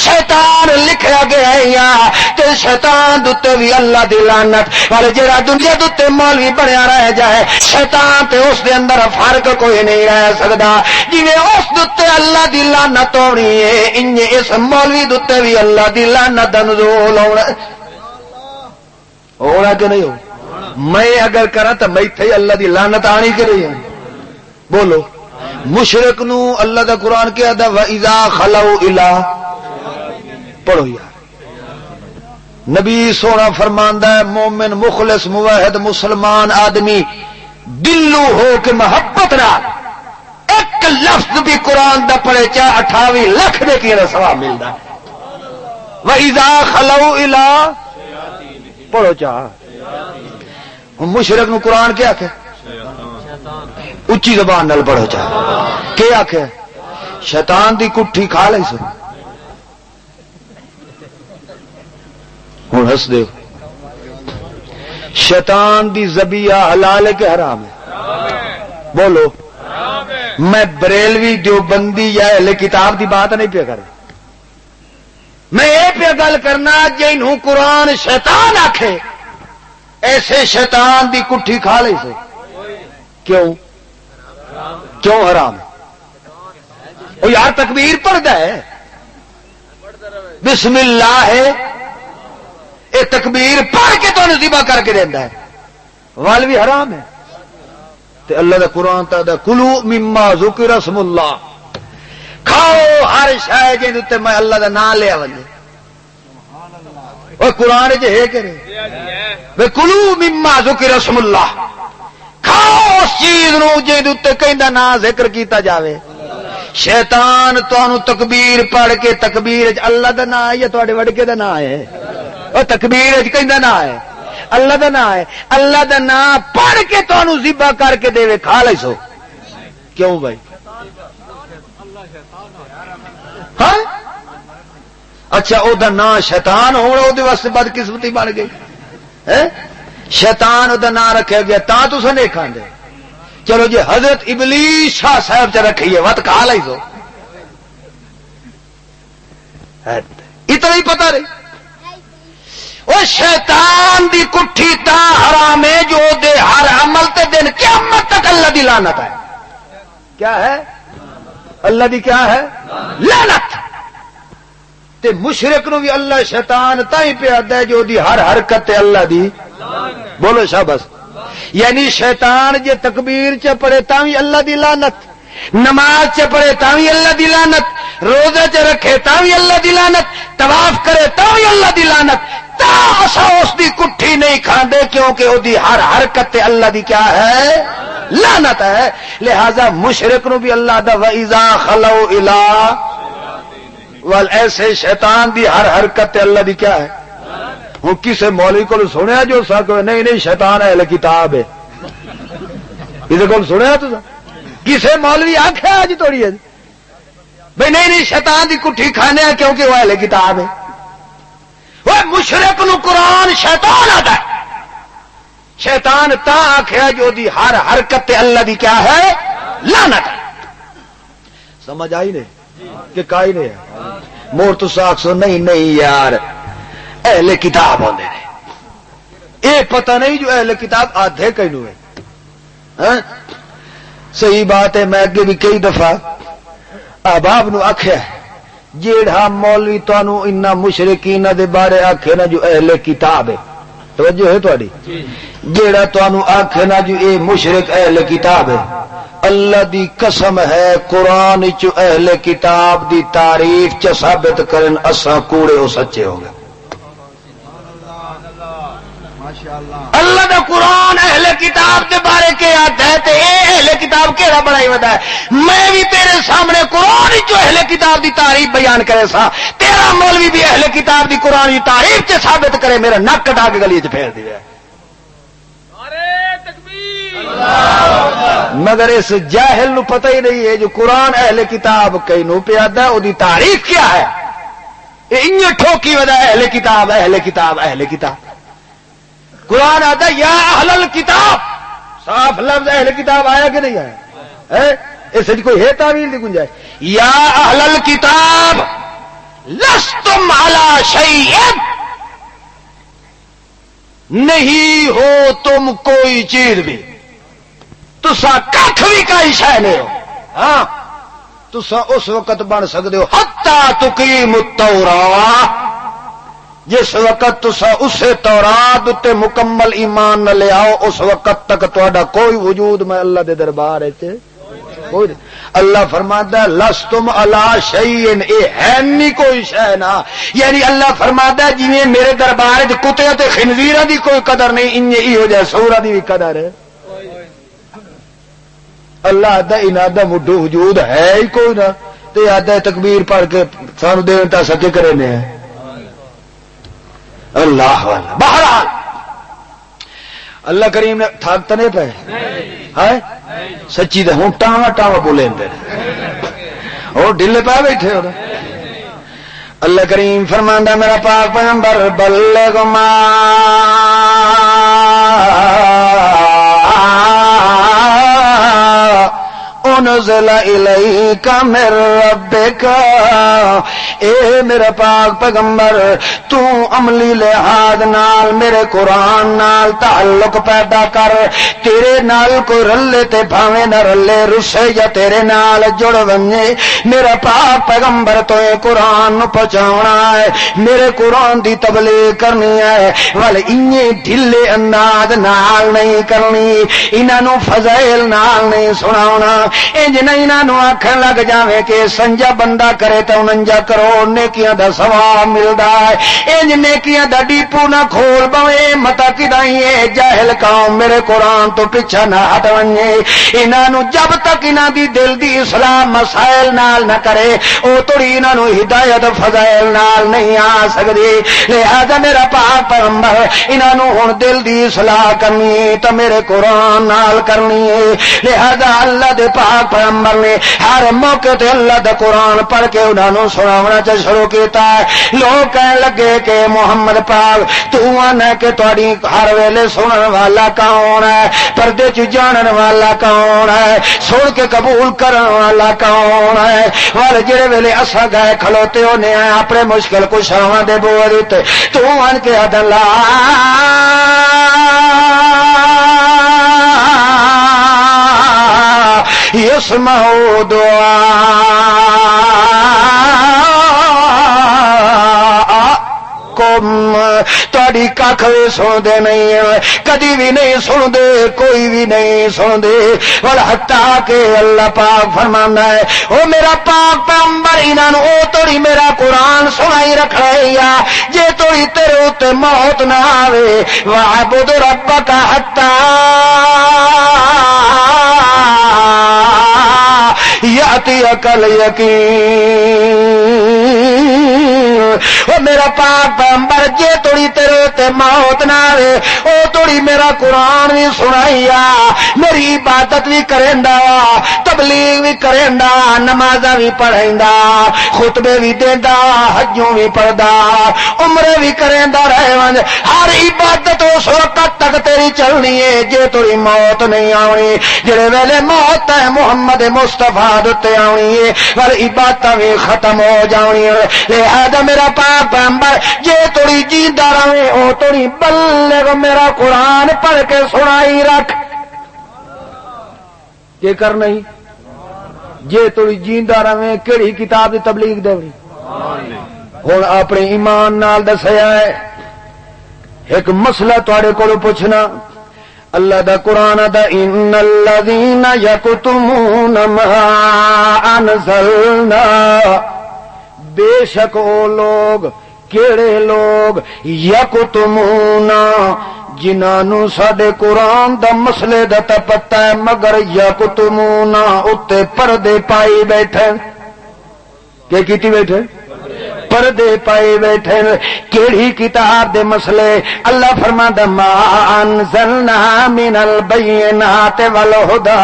شیطان لکھیا گیا ہے تے شیطان دتے بھی اللہ دی لعنت والے جڑا دنیا دتے مولوی بنیا رہ جائے شیطان تے اس دے اندر فرق کوئی نہیں رہ سکدا. جویں اس دتے اللہ دی لعنت ہونی ہے انج اس مولوی دتے بھی اللہ دی لعنت دا نزول ہونا کہ نہیں ہو. میں اگر کراں تے میں تھے اللہ دی لعنت آنی کہ نہیں. بولو مشرک نو اللہ دا قرآن کیا دا وَإِذَا خَلَوْا إِلَىٰ پڑھو یار. نبی سونا فرماندا ہے مومن مخلص موحد مسلمان آدمی دلو ہو کے محبت نال ایک لفظ بھی قرآن دا پڑھے چاہے 28 لاکھ دے کی ثواب ملدا ہے. وَإِذَا خَلَوْا إِلَىٰ پڑھو چاہ. مشرک نو قرآن کیا کہ اچھی زبان نال پڑھو چاہ کیا آخیا شیطان دی کٹھی کھا لئی سو. ہوں ہس دے شیطان دی زبیہ حلال ہے کہ حرام ہے. بولو میں بریلوی دیوبندی یا اہل کتاب دی بات نہیں پیا کر میں یہ پیا گل کرنا جنہوں قرآن شیطان آکھے ایسے شیطان دی کٹھی کھا لئی سو. کیوں کیوں حرام ہے؟ وہ یار تکبیر پڑھتا ہے بسم اللہ ہے یہ تکبیر پڑھ کے تو ذبح کر کے دینا ہے وال بھی حرام ہے. تے اللہ دا قرآن تا دا کلو مما ذکر اسم اللہ کھاؤ ہر شے جے تے میں اللہ دا نام لیا ونجے. اور قرآن جے ہے کرے وے کلو مما ذکر اسم اللہ کھاؤ اس چیز نو جے کہندا نام ذکر کیتا جاوے. شیطان تانوں تکبیر پڑھ کے تکبیر اللہ دا نام ہے یا تواڈے وڈکے دا نام ہے؟ اور تکبیر کہندا نام ہے اللہ دا نام ہے. اللہ دا نام پڑھ کے تانوں ذبح کر کے دے کھا لے سو. کیوں بھائی؟ ہاں اچھا او دا نام شیطان ہونا او دے واسطے بدقسمتی بن گئی شیطان او دا نام رکھا گیا تا تساں نہیں کھاندے چلو جی حضرت ابلیس شاہ صاحب چ رکھیے وت کھا لئی سو اتنا ہی پتہ نہیں وہ شیطان دی کٹھی تا حرام ہے جو دے ہر عمل تے دن قیامت تک اللہ دی لعنت ہے کیا ہے اللہ دی کیا ہے لعنت تے مشرک نو بھی اللہ شیطان تائیں پہ آتا ہے جو دی ہر حرکت تے اللہ دی بولو شاباش یعنی شیطان جے تکبیر چ پڑے تاں بھی اللہ دی لعنت نماز چ پڑے تاں بھی اللہ دی لعنت روزہ چ رکھے تاں بھی اللہ دی لعنت طواف کرے تاں بھی اللہ دی لعنت تا اسا اس دی کٹھی نہیں کھاندے کیونکہ او دی ہر حرکت تے اللہ دی کیا ہے لعنت ہے لہذا مشرک نو بھی اللہ دا وَإِذَا خَلَوْا إِلَىٰ وال ایسے شیطان دی ہر حرکت تے اللہ دی کیا ہے ہوں کسے مولوی کو سنیا جو سا کہ نہیں شیطان اہل کتاب ہے کسی کو سنیا تو کسے مولوی آخیا آج توڑی ہے بھائی نہیں شیطان دی کٹھی کھانے کیونکہ وہ اہل کتاب ہے وہ مشرک نو قرآن شیطان آتا ہے شیطان تا آخیا جو دی ہر حرکت تے اللہ دی کیا ہے لعنت ہے سمجھ آئی نہیں کہ کائی نہیں ہے مور تو ساکھ سو نہیں یار اہل کتاب ہوندے نے اے پتہ نہیں جو اہل کتاب آدھے کینو ہے صحیح بات ہے میں اگے بھی کئی دفعہ احباب نو آکھیا جیڑا مولوی تانوں انہاں مشرکین دے بارے آکھے نا جو اہل کتاب ہے توجہ ہے تہاڈی جیڑا تانوں آکھے نا جو اے مشرک اہل کتاب ہے اللہ دی قسم ہے قرآن چ اہل کتاب دی تعریف چ ثابت کرن اساں کوڑے او سچے ہو گئے اللہ دا قرآن اہل کتاب دے بارے کے آتا ہے تے اے اہل کتاب کیڑا بڑائی ودا ہے میں بھی تیرے سامنے قرآن چ اہل کتاب دی تعریف بیان کرے سا تیرا مولوی بھی اہل کتاب دی قرآن دی تعریف چ ثابت کرے میرا نک کٹا کے گلی چ پھیر دیا مگر اس جاہل نو پتہ ہی نہیں ہے جو قرآن اہل کتاب کئی نو پہ آتا ہے او دی تعریف کیا ہے انہیں ٹھوکی ودا اہل کتاب اہل کتاب اہل کتاب قرآن آتا ہے یا اہل الکتاب صاف لفظ اہل کتاب آیا کہ نہیں آیا اس کوئی ہے تعویل دی گنجائش یا اہل الکتاب لستم علی شیء نہیں ہو تم کوئی چیز بھی تسا کھ بھی کئی شے نہیں ہو ہاں تسا اس وقت بن سکتے ہو حتی تقیم التوراۃ جس وقت تسا اسے تورات تے مکمل ایمان نہ لے آؤ اس وقت تک تہاڈا کوئی وجود میں اللہ دے دربار وچ کوئی اللہ فرماتا ہے لستم علی شیء اے ہے نہیں کوئی شے نہ یعنی اللہ فرماتا ہے جویں میرے دربار وچ کتے تے خنزیراں دی کوئی قدر نہیں انج ہی ہو جائے سوراں دی بھی قدر ہے اللہ دا انادا مڈو وجود ہے ہی کوئی نہ تے آدا تکبیر پڑھ کے سانو دین تا سکے کرے نے اللہ والا بہرحال اللہ کریم نے تھاکتے نہیں پے ہے سچی دے ہوں ٹاوا بولے اور ڈھلے پا بیٹھے ہو اللہ کریم فرماندا میرا پاک پیغمبر بلغ ما انزل الیک من ربک اے میرا پاک پیغمبر تو عملی لحاظ نال میرے قرآن نال تعلق پیدا کر تیرے نال کوئی رلے تے بھاویں نہ رلے رسے یا تیرے نال جڑ ونجے میرا پاک پیغمبر تو اے قرآن نو پہنچاونا ہے میرے قرآن دی تبلیغ کرنی ہے والے انہیں ڈھلے انداز نال نہیں کرنی انہاں نو فضائل نال نہیں سناونا انج نہیں انہاں آکھن لگ جاوے کہ سنجا بندہ کرے تو انجا کروڑ نیکیاں دا ثواب ملدا ہے انج نیکیاں دا ڈیپو نہ کھول بوے متا کدائی اے جاہل قوم میرے قرآن تو پیچھے نہ ہٹ ونجے انہاں نو جب تک انہاں دی دل دی اصلاح مسائل نال نہ کرے او توڑی انہاں نو ہدایت فضائل نال نہیں آ سکدی لہذا میرا پاک پیغمبر انہاں نو ہن دل دی اصلاح کرنی تے میرے قرآن نال کرنی لہذا اللہ دے پاک پیغمبر نے ہر موقع تے اللہ دا قرآن پڑھ کے انہاں نو سناونا چ شروع کیتا ہے. لوگ کہنے لگے کہ محمد پاک تو آنا کہ تہاڈی ہر ویلے سنن والا کون ہے, پردے چ جانن والا کون ہے, سن کے قبول کرن والا کون ہے. وال جڑے ویلے اساں گئے کھلوتے ہونے ہیں اپنے مشکل کشاواں دے بوئے تے تو آن کے ادلا یسمعوا تہاڈی کھ بھی سندے نہیں, کدی بھی نہیں سندے, کوئی بھی نہیں سندے. حتیٰ کہ اللہ پاک فرماندا ہے او میرا پاک پیغمبر انہاں نوں او توڑی میرا قرآن سنائی رکھ رہے یا جے توڑی تیرے اوتے موت نہ آوے. وَاعْبُدْ رَبَّكَ حَتَّى یأتیک الیقین. او میرا پاک پیغمبر جے توڑی تیرے تے موت نہ آوے او توڑی میرا قرآن بھی سنائیا, میری عبادت بھی کریندا, تبلیغ بھی کریندا, نمازاں بھی پڑھیندا, خطبے بھی دیندا, حجوں بھی پڑھدا, عمرے بھی کریندا رہے ونج. ہر عبادت اس وقت تک تیری چلنی ہے جے توڑی موت نہیں آونی. جڑے ویلے موت ہے محمد مصطفیٰ دتے آونی ہے پر عبادتاں بھی ختم ہو جانی ہے. لہذا میرا پاک پیغمبر جے توڑی جیندا رہے او توڑی بلغ میرا قرآن پڑھ کے سنائی رکھ. یہ کر نہیں جے توڑی جیندا رہے کیڑی کتاب دی تبلیغ دینی. ہن اپنے ایمان نال دسیا ہے ایک مسئلہ تواڈے کولوں پوچھنا. اللہ دا قرآن دا ان الذین یکتمون ما انزلنا, بے شک او لوگ, کیڑے لوگ, یکتمون جنہاں نوں ساڈے قرآن دا مسئلے دا تے پتہ ہے مگر یکتمون اتے پردے پائی بیٹھے. کہ کیتی بیٹھے؟ پردے پائے بیٹھے. کیڑی کتاب دے مسئلے؟ اللہ فرماندا ما انزلنا من البینات والہدی,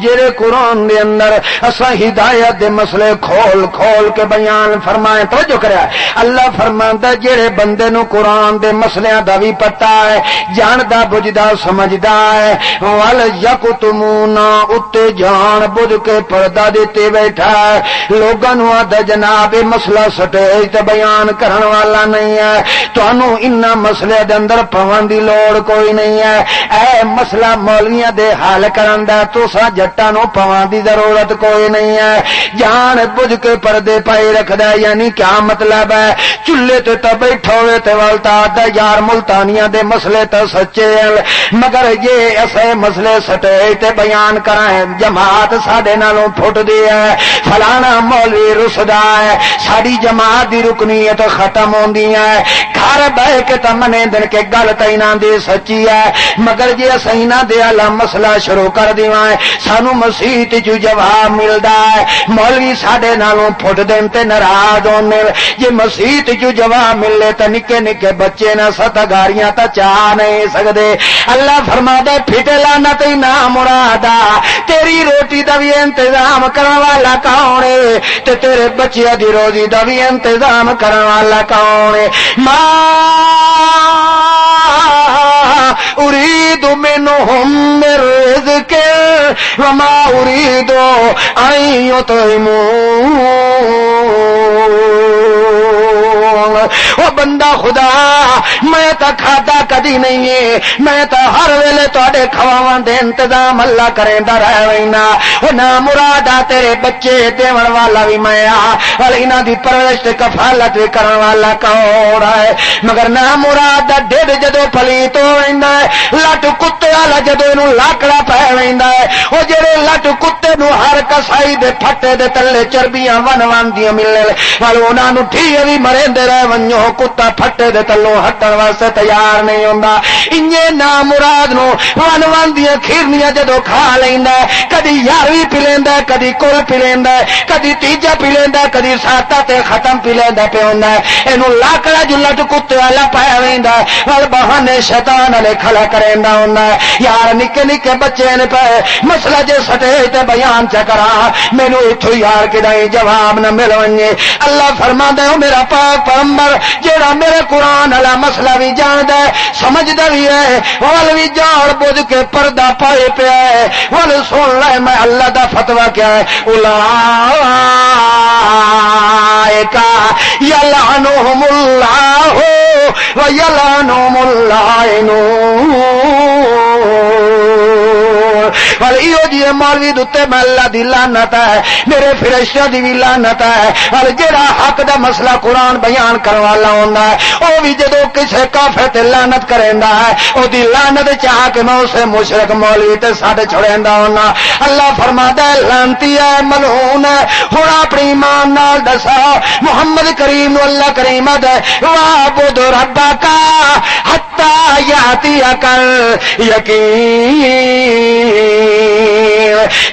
جڑے قرآن دے اندر اساں ہدایت دے مسئلے کھول کھول کے بیان فرمائے. توجہ کریا, اللہ فرماندا جڑے بندے نو قرآن دے مسئلیاں دا بھی پتہ ہے, جاندا بجدا سمجھدا ہے, ول یکتمون اتے جان بوجھ کے پردہ دیتے بیٹھا ہے. لوگاں نو آدا جناب مسئلہ سٹیج تے بیان کرن والا نہیں ہے, تانوں انہاں مسئلے دے اندر پون دی لوڑ کوئی نہیں ہے. اے مسئلہ مولویاں دے حل کرن دا تساں جٹاں نوں پون دی ضرورت کوئی نہیں ہے. جان بوجھ کے پردے پائے رکھدا ہے, یعنی کیا مطلب ہے؟ چولہے تے بیٹھا ہوئے تے والتا دا یار ملتانیاں دے مسئلے تے سچے ہیں, مگر یہ ایسے مسئلے سٹیج تے بیان کرائیں جماعت ساڈے نالوں پھٹ دی ہے, فلانا مولوی رسدا ہے, ساری جماعت دی رکنیت ختم ہوندی ہے. گھر بہ کے تمنے دن کے گل تیناں دی سچی ہے, مگر جے اسیں نہ دے اعلی مسئلہ شروع کر دیواں سانو مسیت جو جواب ملدا ہے, مولوی ساڈے نالوں پھٹ دین تے ناراض ہونے. جے مسیت جو جواب ملے تے نکے نکے بچے نہ ستگاریاں تا چاہ نہیں سکدے. اللہ فرمادا پھٹے لعنت نہ مرادا, تیری روٹی دا بھی انتظام کرن والا کون ہے تے تیرے بچیاں دی روزی دا بھی انتظام کرن والا کون ہے. ما اريد منهم من رزق وما اريد ان يطعمون. وہ بندہ خدا میں تا کھادا کدی نہیں ہے, میں تا ہر ویلے تواڈے کھواواں دے انتظام اللہ کریندا رہنا. او نا مرادا تیرے بچے دیون والا بھی میں آ, اور انہاں دی پرورش تے کفالت بھی کرن والا کون ہے. مگر نا مرادا ڈڈ جدوں پلیت ہو ویندا ہے, لٹ کتے والا جدوں اینوں لاکڑا پے ویندا ہے, او جڑے لٹ کتے نو ہر کسائی دے پھٹے دے تلے چربیاں ون ون دیاں ملے والے انہاں نوں ٹھیک وی مریندے رہ ونجو, کتا پھٹے دے تلوں ہٹن واسطے تیار نہیں نہیں ہوندا انجے نا مراد نو ون ون دیاں کھیرنیاں جدو کھا لیندا کدی 11ویں پی لیندا کدی کل پی لیندا کدی تیجا پی لیندا کدی ساتا تے ختم پی لیندا پہ ہوندا اینو لاکڑا جلٹ کتے والا پایا ویندا ول بہانے شیطان والے کھلا کریندا ہوندا یار نکے نکے بچے نے پے مسئلہ جے سٹیج تے بیان چ کرا مینوں ایتھوں یار کدی جواب نہ مل ونجے اللہ فرماندا ہے میرا پاک پیغمبر جیڑا میرے قرآن والا مسئلہ بھی جاندا ہے سمجھدا بھی ہے ول بھی جان بوجھ کے پردہ پائے پیا ہے ول سن لے میں اللہ دا فتوی کیا ہے اولئک یلعنہم اللہ و یلعنہم اللاعنون یہ جی مولوی دتے میں اللہ دی لعنت ہے میرے فرشتوں دی بھی لعنت ہے اور جڑا حق دا مسئلہ قرآن بیان کرنے والا ہوندا ہے او بھی جدو کسے کافر تے لعنت کریندا ہے او دی لعنت چاہ کے میں اسے مشرک مولوی تے ساڈ چھڑیندا ہونا اللہ فرماتا ہے لعنتی ہے ملعون ہے ہن اپنی ایمان نال دسا محمد کریم نو اللہ کریم دے وعبد ربک حتی یاتیک یقین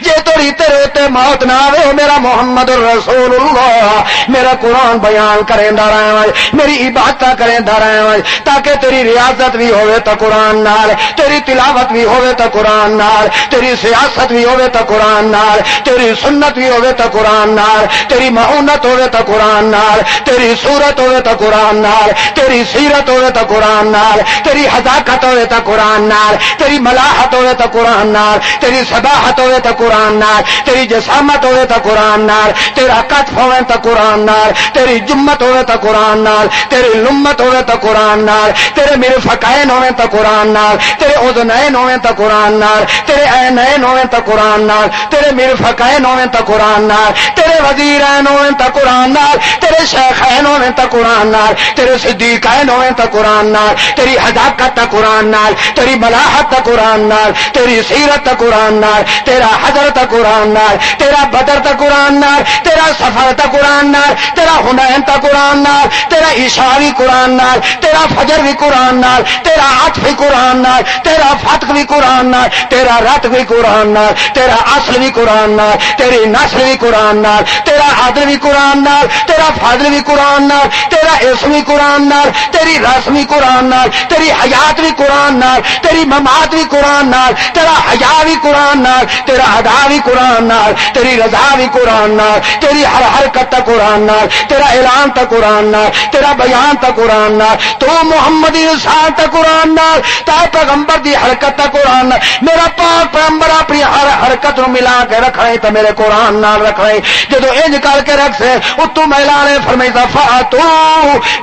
جے توڑی تیرے تے موت نہ آوے میرا محمد رسول اللہ میرا قرآن بیان کریندا رہے میری عبادت کریندا رہے تاکہ تیری ریاضت بھی ہوئے تا قرآن نال تیری تلاوت بھی ہوئے تا قرآن نال تیری سیاست بھی ہوئے تا قرآن نال تیری سنت بھی ہوئے تا قرآن نال تیری معونت ہوئے تا قرآن نال تیری صورت ہوئے تا قرآن نال تیری سیرت ہوئے تا قرآن نال تیری حذاقت ہوئے تا قرآن نال تیری ملاحت ہوئے تا قرآن نال تیری صباحت ہوئے تا قرآن نال تیری جسامت ہوئے تا قرآن نال تیرا کتف ہوئے تا قرآن نال تیری جمت ہوئے تا قرآن نال تیری لمت ہوئے تا قرآن نال تیرے مرفقین ہوئے تا قرآن نال تیرے اذنین ہوئے تا قرآن نال تیرے عینین ہوئے تا قرآن نال تیرے مرفقین ہوئے تا قرآن نال تیرے وزیرین ہوئے تا قرآن نال تیرے شیخین ہوئے تا قرآن نال تیرے صدیقین ہوئے تا قرآن نال تیری حذاقت تا قرآن نال تیری ملاحت تا قرآن نال تیری سیرت تا قرآن نال تیرا حضر تا قرآن نال تیرا بدر تا قرآن نال تیرا سفر تا قرآن نال تیرا حنین تا قرآن نال تیرا عشاء بھی قرآن نال تیرا فجر بھی قرآن نال تیرا عطف بھی قرآن نال تیرا فتح بھی قرآن نال تیرا رت بھی قرآن نال تیرا اصل بھی قرآن نال تیری نسل بھی قرآن نال تیرا عدل بھی قرآن نال تیرا فضل بھی قرآن نال تیرا اسم بھی قرآن نال تیری رسم بھی قرآن نال تیری حیات بھی قرآن نال تیری ممات بھی قرآن نال تیرا حیا بھی قرآن نال تیرا ادا بھی قرآن نال تیری رضا بھی قرآن نال تیری ہر حرکت تا قرآن نال تیرا اعلان تا قرآن نال تیرا بیان تا قرآن نال تو محمدی انسان تا قرآن نال تا پیغمبر دی حرکت تا قرآن نال میرا پاک پیغمبر اپنی ہر حرکت نو ملا کے رکھ رہے تو میرے قرآن نال رکھ رہے جدو انج کر کے رکھ سے اتو میلانے فرمائی فاتو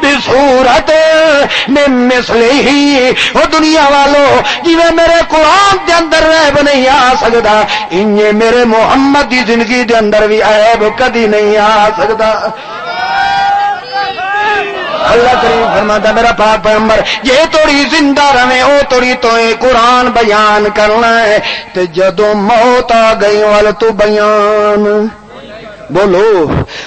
بصورت من مثلہ وہ دنیا والو جویں میرے قرآن دے اندر عیب نہیں آ سکتا انجے میرے محمد دی زندگی دے اندر بھی عیب کدی نہیں آ سکتا اللہ کریم فرماتا میرا پاک پیغمبر یہ توڑی زندہ رہے او توڑی تو قرآن بیان کرنا ہے تے جدو موت آ گئی وال تو بیان بولو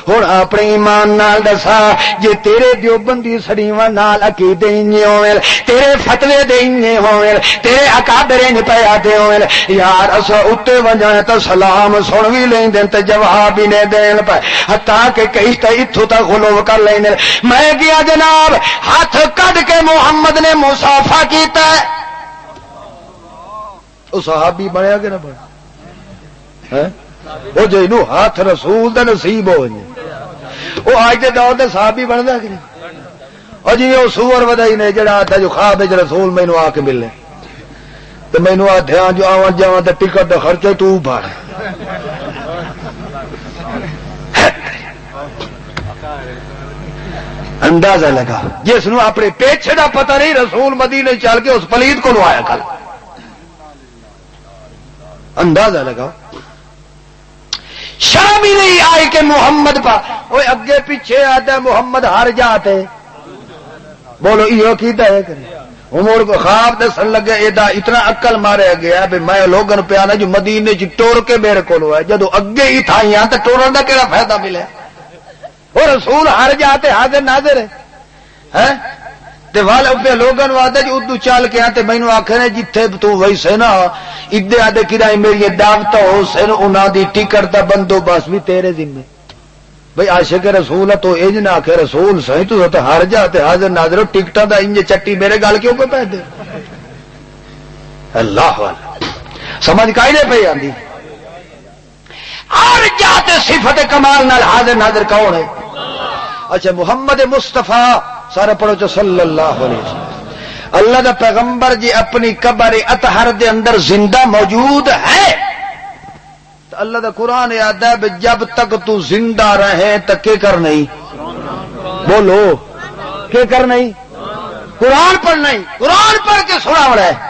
ہن اپنے ایمان نال دسا جے تیرے دیوبندی سڑیواں نال عقیدے انجے ہوئے تیرے فتوی دے انجے ہوئے تیرے اکابر انج پیا دے ہوئے یار اسا اتے ونجاں تے سلام سن وی لیندے تے جواب ہی نہیں دین پے حتیٰ کہ کئی تے ایتھوں تک غلو کر لیندے میں گیا جناب ہاتھ کڈ کے محمد نے مصافحہ کیتا ہے او صحابی بنیا کہ نہ بنیا ہے وہ جنو ہاتھ رسول دا نصیب ہو جائے وہ آج کے دور دے صحابی بنتا کہ نہیں اور جی وہ سور ودائی نے جڑا آتا جو خواب رسول مینو آ کے ملے تو مینو دھیان جو آن جاواں تے ٹکٹ دا خرچہ تو بھاڑ اندازہ لگا جس نو اپنے پیچھے دا پتہ نہیں رسول مدینے چل کے اس پلید کو نو آیا کل اندازہ لگا شرم ہی نہیں آئی کہ محمد پا وہ اگے پیچھے آتا ہے محمد ہر جاتے بولو یہ کیتا ہے کہ عمر کو خواب دسن لگے ایدا اتنا عقل مارے گیا بھی میں لوگن پہ آنا جو مدینے چ ٹور کے میرے کو ہے جدو اگے ہی تھائیاں تو ٹورن کا کہڑا فائدہ ملے وہ رسول ہر جاتے حاضر ناظر ہے تے وال اوپے لوگاں وعدہ جی ادو چل کے تے مینوں آکھنے جتھے تو ویسے نا ادے آدے کدا میری دعوت ہو سن انہاں دی ٹکٹ دا بندوبست بھی تیرے ذمہ بھئی عاشق رسول تو انج نہ آکھے رسول سہی تو ہر جا تے حاضر ناظر ٹکٹاں دا انج چٹی میرے گل کیوں پہ پے دے اللہ والا سمجھ کائی نہیں پئی آندی ہر جاتے صفت کمال نال حاضر ناظر کون ہے اچھا محمد مصطفیٰ سارے پڑھو چو صلی اللہ علیہ وسلم اللہ دا پیغمبر جی اپنی قبر اطہر دے اندر زندہ موجود ہے تو اللہ دا قرآن یاد ہے جب تک تو زندہ رہے تو کیا کر نہیں بولو کیا کر نہیں قرآن پڑھ نہیں قرآن پڑھ کے سنا ہو رہا ہے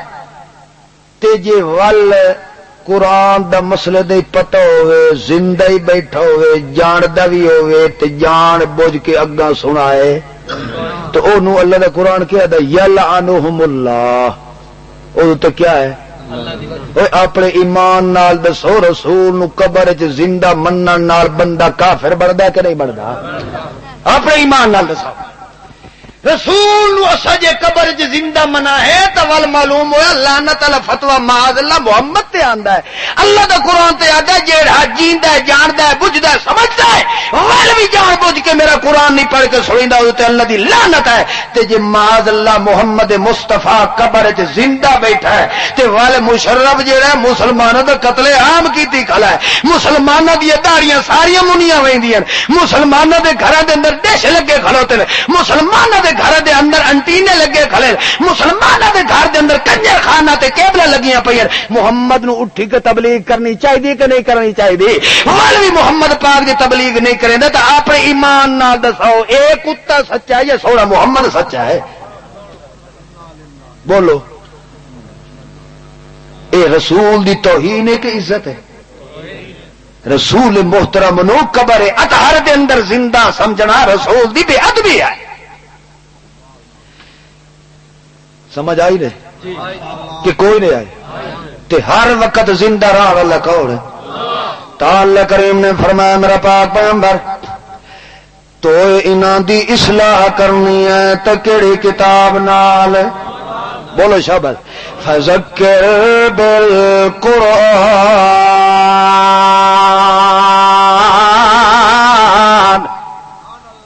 تے جے ول قرآن دا مسئلے دے پتہ ہوئے زندہ ہی بیٹھا ہوئے جان دا بھی ہوئے تے جان بوجھ کے اگاں سنائے تو انہوں اللہ دا قرآن کیا دا یلعنہم اللہ او تو کیا ہے اپنے ایمان نال دسو رسول نو قبر وچ زندہ منن نال بندہ کافر بندا کہ نہیں بندا اپنے ایمان نال دسو رسول نو اساں قبر وچ زندہ منا ہے تو ول معلوم ہویا لعنت اللہ فتوی معاذ اللہ محمد تے آندا ہے اللہ دا قرآن تے آندا ہے جیڑا جیندا ہے جاندا ہے بجھدا ہے سمجھدا ہے ول بھی جان بوجھ کے میرا قرآن نہیں پڑھ کے سنیندا او تے اللہ دی لعنت ہے تے جے معاذ اللہ محمد مصطفیٰ قبر وچ زندہ بیٹھا ہے تے ول مشرف جیڑا مسلماناں دا قتل عام کیتی کھلا ہے مسلماناں دی داڑیاں ساریاں منیاں ویندیاں مسلماناں دے گھراں دے اندر ڈش لگے کھلوتے نے مسلماناں گھر دے اندر انٹینے لگے کھڑے مسلمانوں دے گھر دے اندر کنجر خانہ تے کیبلیں لگیاں پئی محمد نو اٹھی کے تبلیغ کرنی چاہیے کہ نہیں کرنی چاہیے مولوی محمد پاک دی تبلیغ نہیں کریں تو اپنے ایمان نال دسو اے کتا سچا ہے یا سوڑا محمد سچا ہے بولو اے رسول دی توہین ہے کہ عزت ہے رسول محترم نو قبر اطہر دے اندر زندہ سمجھنا رسول دی بے ادبی ہے سمجھ آئی نہیں کہ کوئی نہیں آئی تے ہر وقت زندہ رہا والا کون ہے تعالی کریم نے فرمایا میرا پاک پیغمبر تو انہاں دی اصلاح کرنی ہے تے کیڑی کتاب نال بولو شاباش فذکر بالقرآن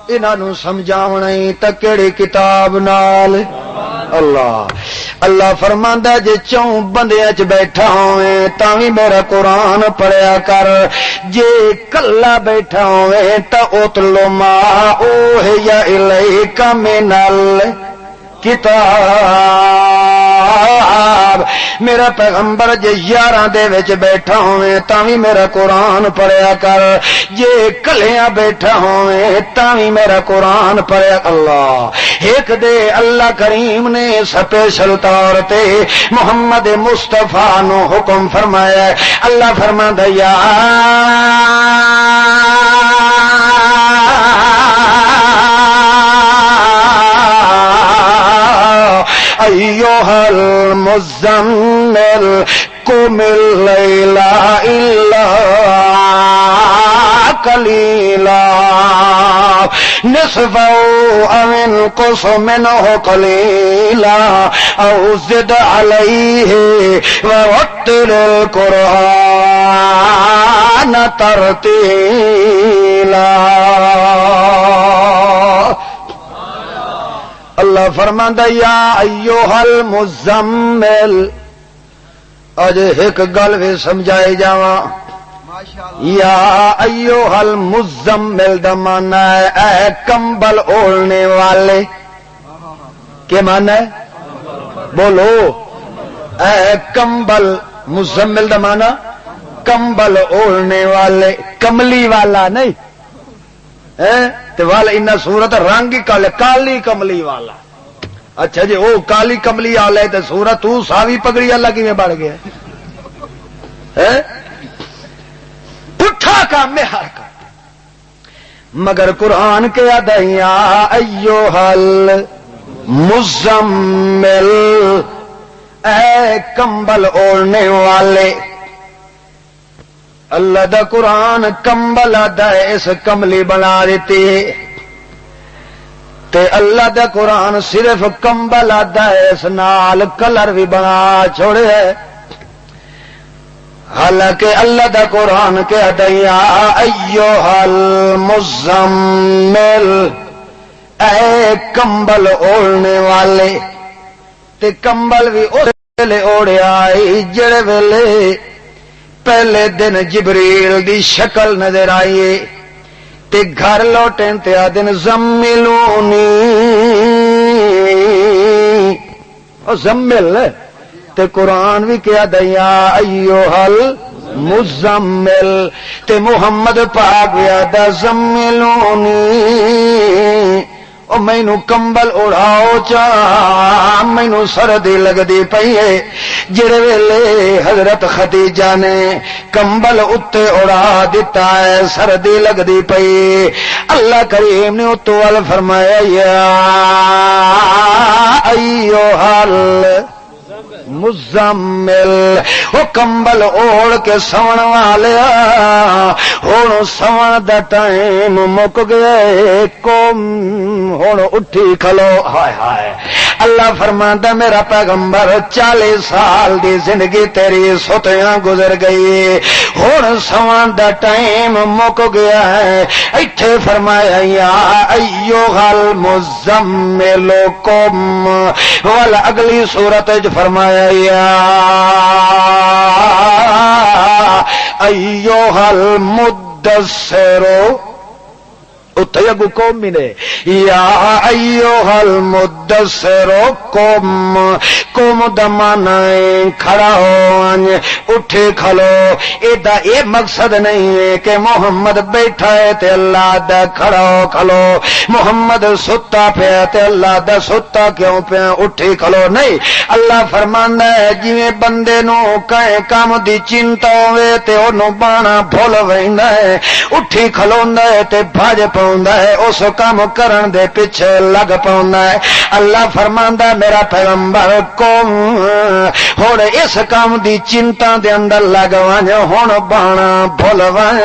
انہاں نو سمجھاونا ہی تے کیڑی کتاب نال اللہ اللہ فرماندا جے چوں بندیاں چ بیٹھا ہوئے تاں وی میرا قرآن پڑھیا کر جے کلا بیٹھا ہوئے تاں اتلو ما اوحی الیک من الکتاب میرا پیغمبر جے یاراں دے وچ بیٹھا ہوئے تاں وی میرا قرآن پڑھیا کر جے کلیاں بیٹھا ہوئے تاں وی میرا قرآن پڑھیا اللہ ایک دے اللہ کریم نے سپیشل طور تے محمد مصطفیٰ نو حکم فرمایا اللہ فرماندا یا ایھا المزمل قم اللیل الا قلیلا نصفه او انقص منه قلیلا او زد علیہ ورتل القرآن ترتیلا اللہ فرماندا یا ایھا المزمل اج ایک گل وی سمجھائے جاواں یا ایھا المزمل دا معنی ہے اے کمبل اوڑھنے والے کیا معنی ہے بولو اے کمبل مزمل دا معنی کمبل اوڑھنے والے کملی والا نہیں تے والا ان صورت رنگ ہی کالی کملی والا اچھا جی وہ کالی کملی والا ہے تے صورت تو ساوی پگڑی والا کیویں بن گیا پٹھا کام میں ہر کا مگر قرآن کے ادیا ایھا المزمل اے کمبل اوڑھنے والے اللہ دا قرآن کمبل آدھا اس کملی بنا دیتی تے اللہ دا قرآن صرف کمبل آدا ہے، اس نال کلر بھی بنا چھوڑے ہے۔ حالانکہ اللہ دا قرآن کہہ دیا ایھا المزمل، اے کمبل اوڑھنے والے، تے کمبل بھی اس ویلے اوڑھیا جڑے ویلے پہلے دن جبریل دی شکل نظر آئیے، تے گھر لوٹیں تے آدن زملونی، او زمل تے قرآن بھی کیا دیا ایھا المزمل، تے محمد پاک ویادہ زملونی، او مینو کمبل اڑاؤ چا، مینو سردی لگدی پئی ہے۔ جڑے ویلے حضرت خدیجہ نے کمبل اتے اڑا دیتا ہے، سردی لگدی پئی، اللہ کریم نے اتو وال فرمایا یا ایھا مزمل، وہ کمبل اوڑھ کے سون والیا، ہن سون دا ٹائم مک گیا، کم ہن اٹھی کھلو۔ ہائے ہائے، اللہ فرماندا میرا پیغمبر 40 سال دی زندگی تیری ستیاں گزر گئی، ہن سون دا ٹائم مک گیا ہے۔ ایتھے فرمایا یا ایھا المزمل قم، والا اگلی سورت وچ فرمایا یا ایھا المدثر، اتھے اگو قوم ملے یا ایھا المدثر قم، قوم دا معنی کھڑا ہو، اٹھے کھلو۔ ایدا اے مقصد نہیں ہے کہ محمد بیٹھا ہے تے اللہ دا کھڑا ہو کھلو، محمد ستا پیا تے اللہ دا ستا کیوں پیا، اٹھے کھلو نہیں۔ اللہ فرماندا ہے جویں بندے نو کہیں کام دی چنتا ہوے تے اونوں بانا بھول ویندا ہے، اٹھی کھلوندا ہے تے بھج پاوندا ہے، اس کام کرن دے پیچھے لگ پاوندا ہے۔ اللہ فرماندا میرا پیغمبر قوم ہن اس کام دی چنتا دے اندر لگ ون، ہن بانا بھول ون،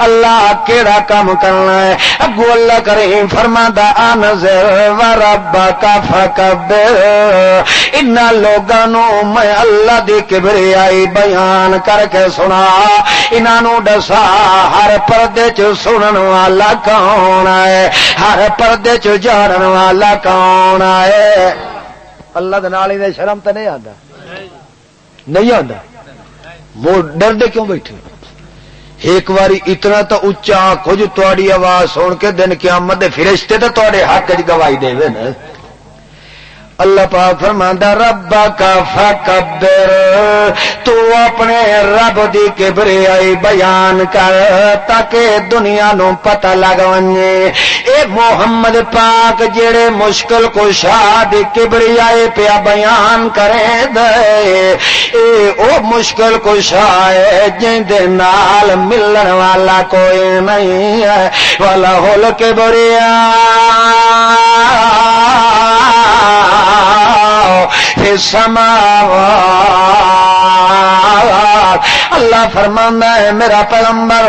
اللہ کیڑا کام کرنا ہے۔ اگو اللہ کریم فرماندا انذر وربک فکبر، انہاں لوگاں نو میں اللہ دی کبریائی بیان کر کے سنا، انہاں نو دسا ہر پردے چ سنن والا کون ہے، ہر پردے چ جانن والا کون ہے۔ اللہ دے نال دے شرم تے نہیں آندا، نہیں آندا، وہ ڈردے کیوں بیٹھے؟ ایک باری اتنا تو اچا کچھ تاری آواز سن کے دن قیامت دے فرشتے تو تواڈے حق وچ گواہی دے نا۔ اللہ پاک فرماندا ربک فکبر، تو اپنے رب دی کبریائی بیان کر تاکہ دنیا نو پتہ لگ ونجے۔ اے محمد پاک جڑے مشکل کشا دی کبریائی پیا بیان کرے دے، اے او مشکل کشا ہے جن دے نال ملن والا کوئی نہیں ہے، والا ہول کبریا فی السماوات۔ اللہ فرماندا ہے میرا پیغمبر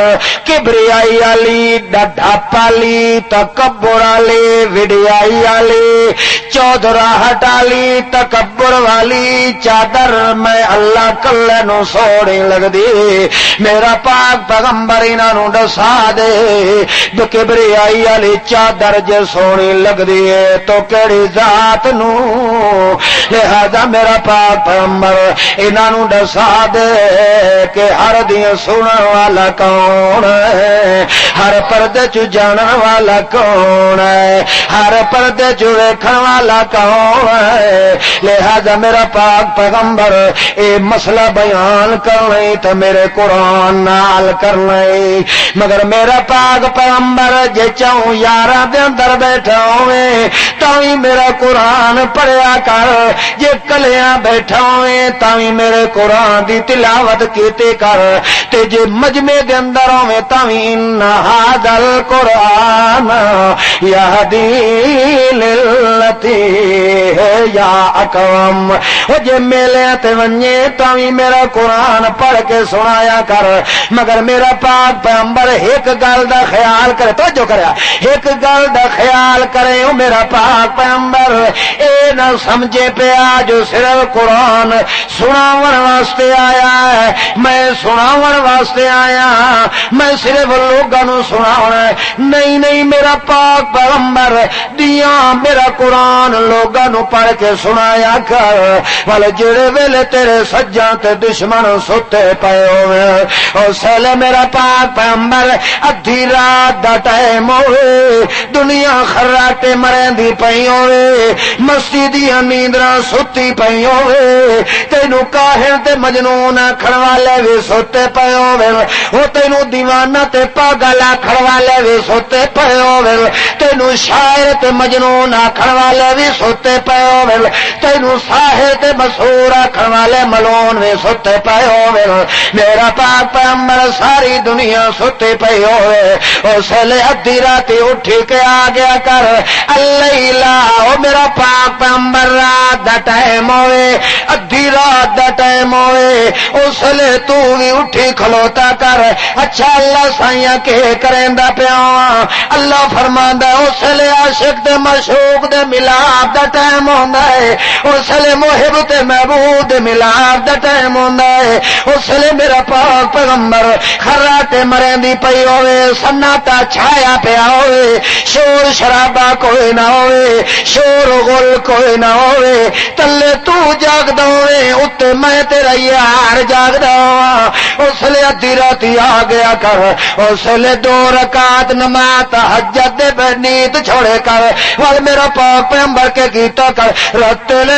کبریائی علی، ڈھاپا علی، تکبر علی، وڈیائی علی، چودراہٹ علی، تکبر والی چادر میں اللہ کلے نو سوڑی لگدی، میرا پاک پیغمبر انہاں نو دسا دے جو کبریائی علی چادر جے سونی لگدی ہے تو کیڑی ذات نو، لہذا میرا پاک پیغمبر انہاں نو دسا دے کہ ہر دین سنن والا کون ہے، ہر پردے چ جانن والا کون ہے، ہر پردے چ ویکھن والا کون ہے۔ لہذا میرا پاک پیغمبر اے مسئلہ بیان کرنا تو میرے قرآن نال کرنا، مگر میرا پاک پیغمبر جے چاہوں یاراں دے اندر بیٹھا ہوئے تاوی میرا قرآن پڑھیا کر، جے کلیاں بیٹھا ہوئے تاوی میرے قرآن دی تلاوت کیتے کر، کر تے جے مجمع دے اندر ہوے تاں وی ان ھذل قرآن یہدی للتی یا اقوم او جے میلے تے ونجے تاں وی میرا قرآن پڑھ کے سنایا کر مگر میرا پاک پیغمبر ایک گل دا خیال کرے توجہ کریا ایک گل دا خیال کرے او میرا پاک پیغمبر اے نہ سمجھے پیا جو صرف قرآن سناون واسطے آیا ہے میں سناون واسطے آیا میں صرف لوگاں نوں سناونا نہیں نہیں میرا پاک پیغمبر دیاں میرا قرآن لوگاں نوں پڑھ کے سنایا کر والے جڑے ویلے تیرے سجاں تے دشمن ستے پئے ہوئے اس ویلے میرا پاک پیغمبر ادھی رات دا ٹائم ہوئے دنیا خراٹے مرندی پئی ہوئے مستی دیاں نیندراں ستی پئی ہوئے تینوں کاہل تے مجنون آکھن والے وی ستے پئے ہوئے او تینوں دیوانہ تے پاگل آکھن والے وی ستے پئے ہوئے تینوں شاعر تے مجنون آکھن والے وی ستے پئے ہوئے تینوں ساحر تے مسحور آکھن والے ملون وی ستے پئے ہوئے میرا پاک پیغمبر ساری دنیا ستے پئی ہوئے اس لے ادھی راتی اٹھی کے آ گیا کر اللیلہ او میرا پاک پیغمبر رات دا ٹائم ہوئے ادھی رات دا ٹائم ہوئے اس لے تو بھی اٹھی کھلوتا کر اچھا اللہ سائیاں کے کریندا پیا اللہ فرماندا اس لے عاشق تے معشوق دے ملاپ دا ٹائم ہوندا ہے اس لے محب تے محبوب دے ملاپ دا ٹائم ہوندا ہے اس لے میرا پاک پیغمبر خراٹے مرندی پئی ہوئے سناٹا چھایا پیا ہوئے شور شرابہ کوئی نہ ہوئے شور غل کوئی نہ ہوئے تلے تو جاگدا ہوئے اتے میں تیرا یار جاگدا ہواں اس لے ادھی راتی آ گیا کر اس لے 2 رکعت نماز تہجد دے نیت چھوڑے کر وال میرا پاک پیغمبر کے کیتا کر رتل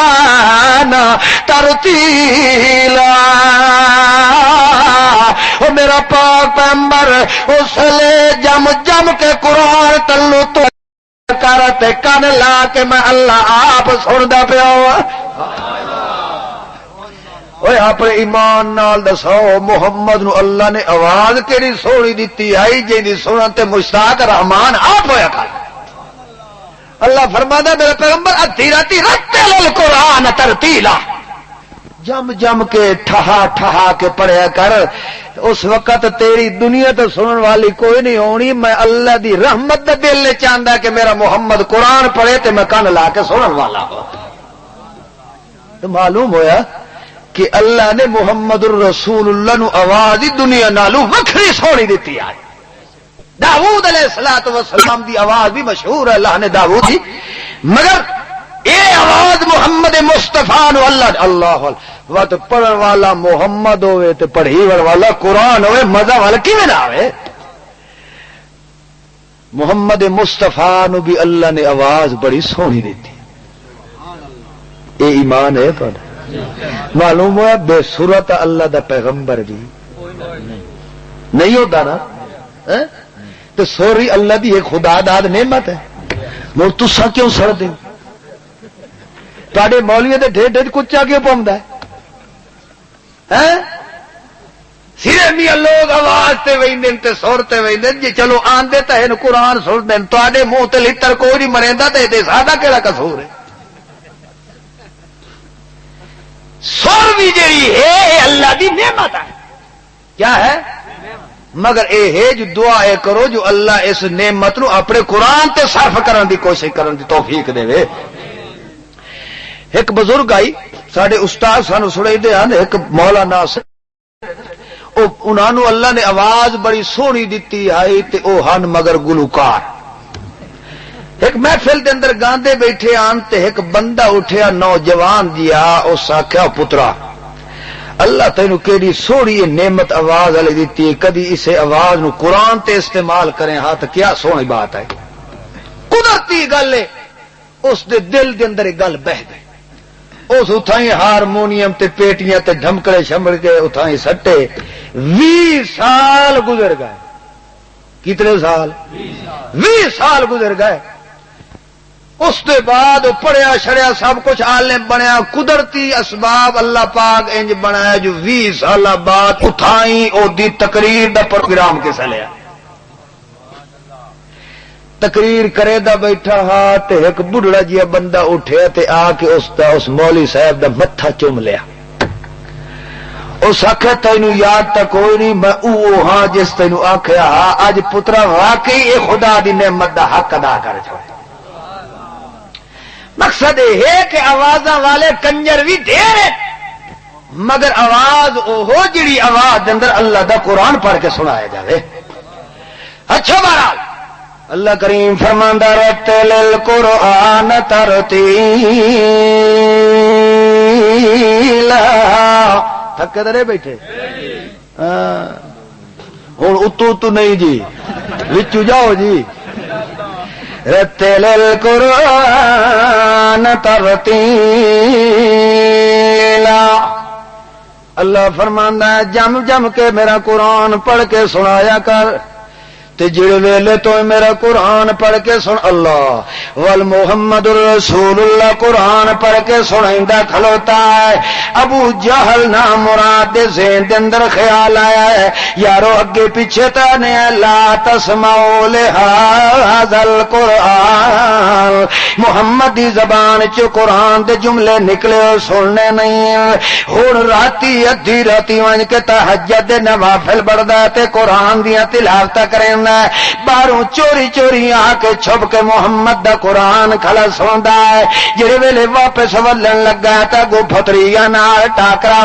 قرآن ترتیلا او میرا پاک پیغمبر اس لے جم جم کے قرآن تلو تو کرتے کن لا کے میں اللہ آپ سندا پیا اوے اپنے ایمان نال دسو محمد نو اللہ نے آواز کیڑی سونی دتی ہے جیندی سنن تے مشتاق رحمان آپ ہویا کر اللہ فرماتا میرے پیغمبر ادھی راتی رتل القرآن ترتیلا جم جم کے ٹھہا ٹھہا کے پڑھیا کر اس وقت تیری دنیا تو سنن والی کوئی نہیں ہونی میں اللہ دی رحمت دے دل نے چاہتا کہ میرا محمد قرآن پڑھے تے میں کان لا کے سنن والا ہوں تو معلوم ہویا کہ اللہ نے محمد الرسول اللہ نو آواز دنیا نالو وکھری سونی دیتی ہے داؤد علیہ السلام دی آواز بھی مشہور ہے اللہ نے داؤد دی مگر اے آواز محمد مصطفیٰ نو اللہ وقت پڑھن والا محمد ہوئے تے پڑھیون والا قرآن ہوئے مزہ والا کیویں نہ ہوئے محمد مصطفیٰ نو بھی اللہ نے آواز بڑی سونی دیتی اے ایمان ہے پر معلوم ہوا بے صورت اللہ دا پیغمبر بھی نہیں ہوتا نا تو سوری اللہ دی ایک خدا داد نعمت ہے مر تسا کیوں سڑ دیں تے مولوی دے ڈھیر ڈھیر کچا کیوں پوندا ہے سرے میاں لوگ آواز تے ویندن تے سر تے ویندن جی چلو آندے تے قرآن سن دین تے منہ تے لتر کوئی نہیں مریندا تے سادہ کیڑا قصور ہے سر بھی جڑی ہے اللہ دی نعمت ہے کیا ہے مگر اے ہے جو دعا اے کرو جو اللہ اس نعمت نو اپنے قرآن تے صرف کرن دی کوشش کرن دی توفیق دے وے ایک بزرگ آئی ساڈے استاد سانو سنائی دے ہیں ایک مولانا انہاں نو اللہ نے آواز بڑی سونی دتی آئی تے او ہن مگر گلوکار ایک محفل دے اندر گاندے بیٹھے آن تے ایک بندہ اٹھیا نوجوان جیا اس آکھیا پترا اللہ تینو کیڑی سونی نعمت آواز علی دیتی ہے کدی اسے آواز نو قرآن تے استعمال کریں ہاں تو کیا سونی بات ہے قدرتی گل ہے اس دے دل دے اندر گل بہ گئی اس اتھائیں ہارمونیم تے پیٹیاں تے ڈھمکڑے شمڑ کے اتھائیں سٹے 20 سال گزر گئے کتنے سال 20 سال گزر گئے اس دے بعد پڑھیا شڑیا سب کچھ عالم بنیا. قدرتی اسباب اللہ پاک انج بنایا جو 20 سال بعد اٹھائی او دی تقریر دا پروگرام کسا لیا. تقریر کرے دا بیٹھا ہا تے ایک بڑھڑا جیا بندہ اٹھے تے آ کے اس مولوی صاحب دا متھا چوم لیا. اس آخیا تینو یاد تک کوئی نہیں میں او ہاں جس تینو آخیا اج پترا واقعی اے خدا دی نعمت دا حق ادا کر چھوڑے. مقصد یہ ہے کہ آوازاں والے کنجر بھی دیر ہے مگر آواز اوہو جڑی آواز دے اندر اللہ دا قرآن پڑھ کے سنایا جاوے. اچھا بہرحال اللہ کریم فرماندا رتل القرآن ترتیلا. تھکے درے بیٹھے ہوں اتو نہیں جی وچو جاؤ جی. رتل القرآن ترتیلا. اللہ فرماندا ہے جم جم کے میرا قرآن پڑھ کے سنایا کر. تے جڑے ویلے تو میرا قرآن پڑھ کے سن اللہ والمحمد رسول اللہ قرآن پڑھ کے سنائندا کھلوتا ہے. ابو جہل نام مراد دے ذہن دے اندر خیال آیا ہے یارو اگے پیچھے تا نے لا تسمعوا لهذا القرآن. محمد دی زبان چ قرآن دے جملے نکلے سننے نہیں. ہن راتی ادھی راتی ون کے تہجد دے نوافل پڑھدا تے قرآن دیاں تلاوتاں کرے باہروں چوری چوری آ کے چھپ کے محمد دا قرآن کھلا سوندا ہے. جڑے ویلے واپس ولن لگا تا گو پھتریاں نال ٹاکرا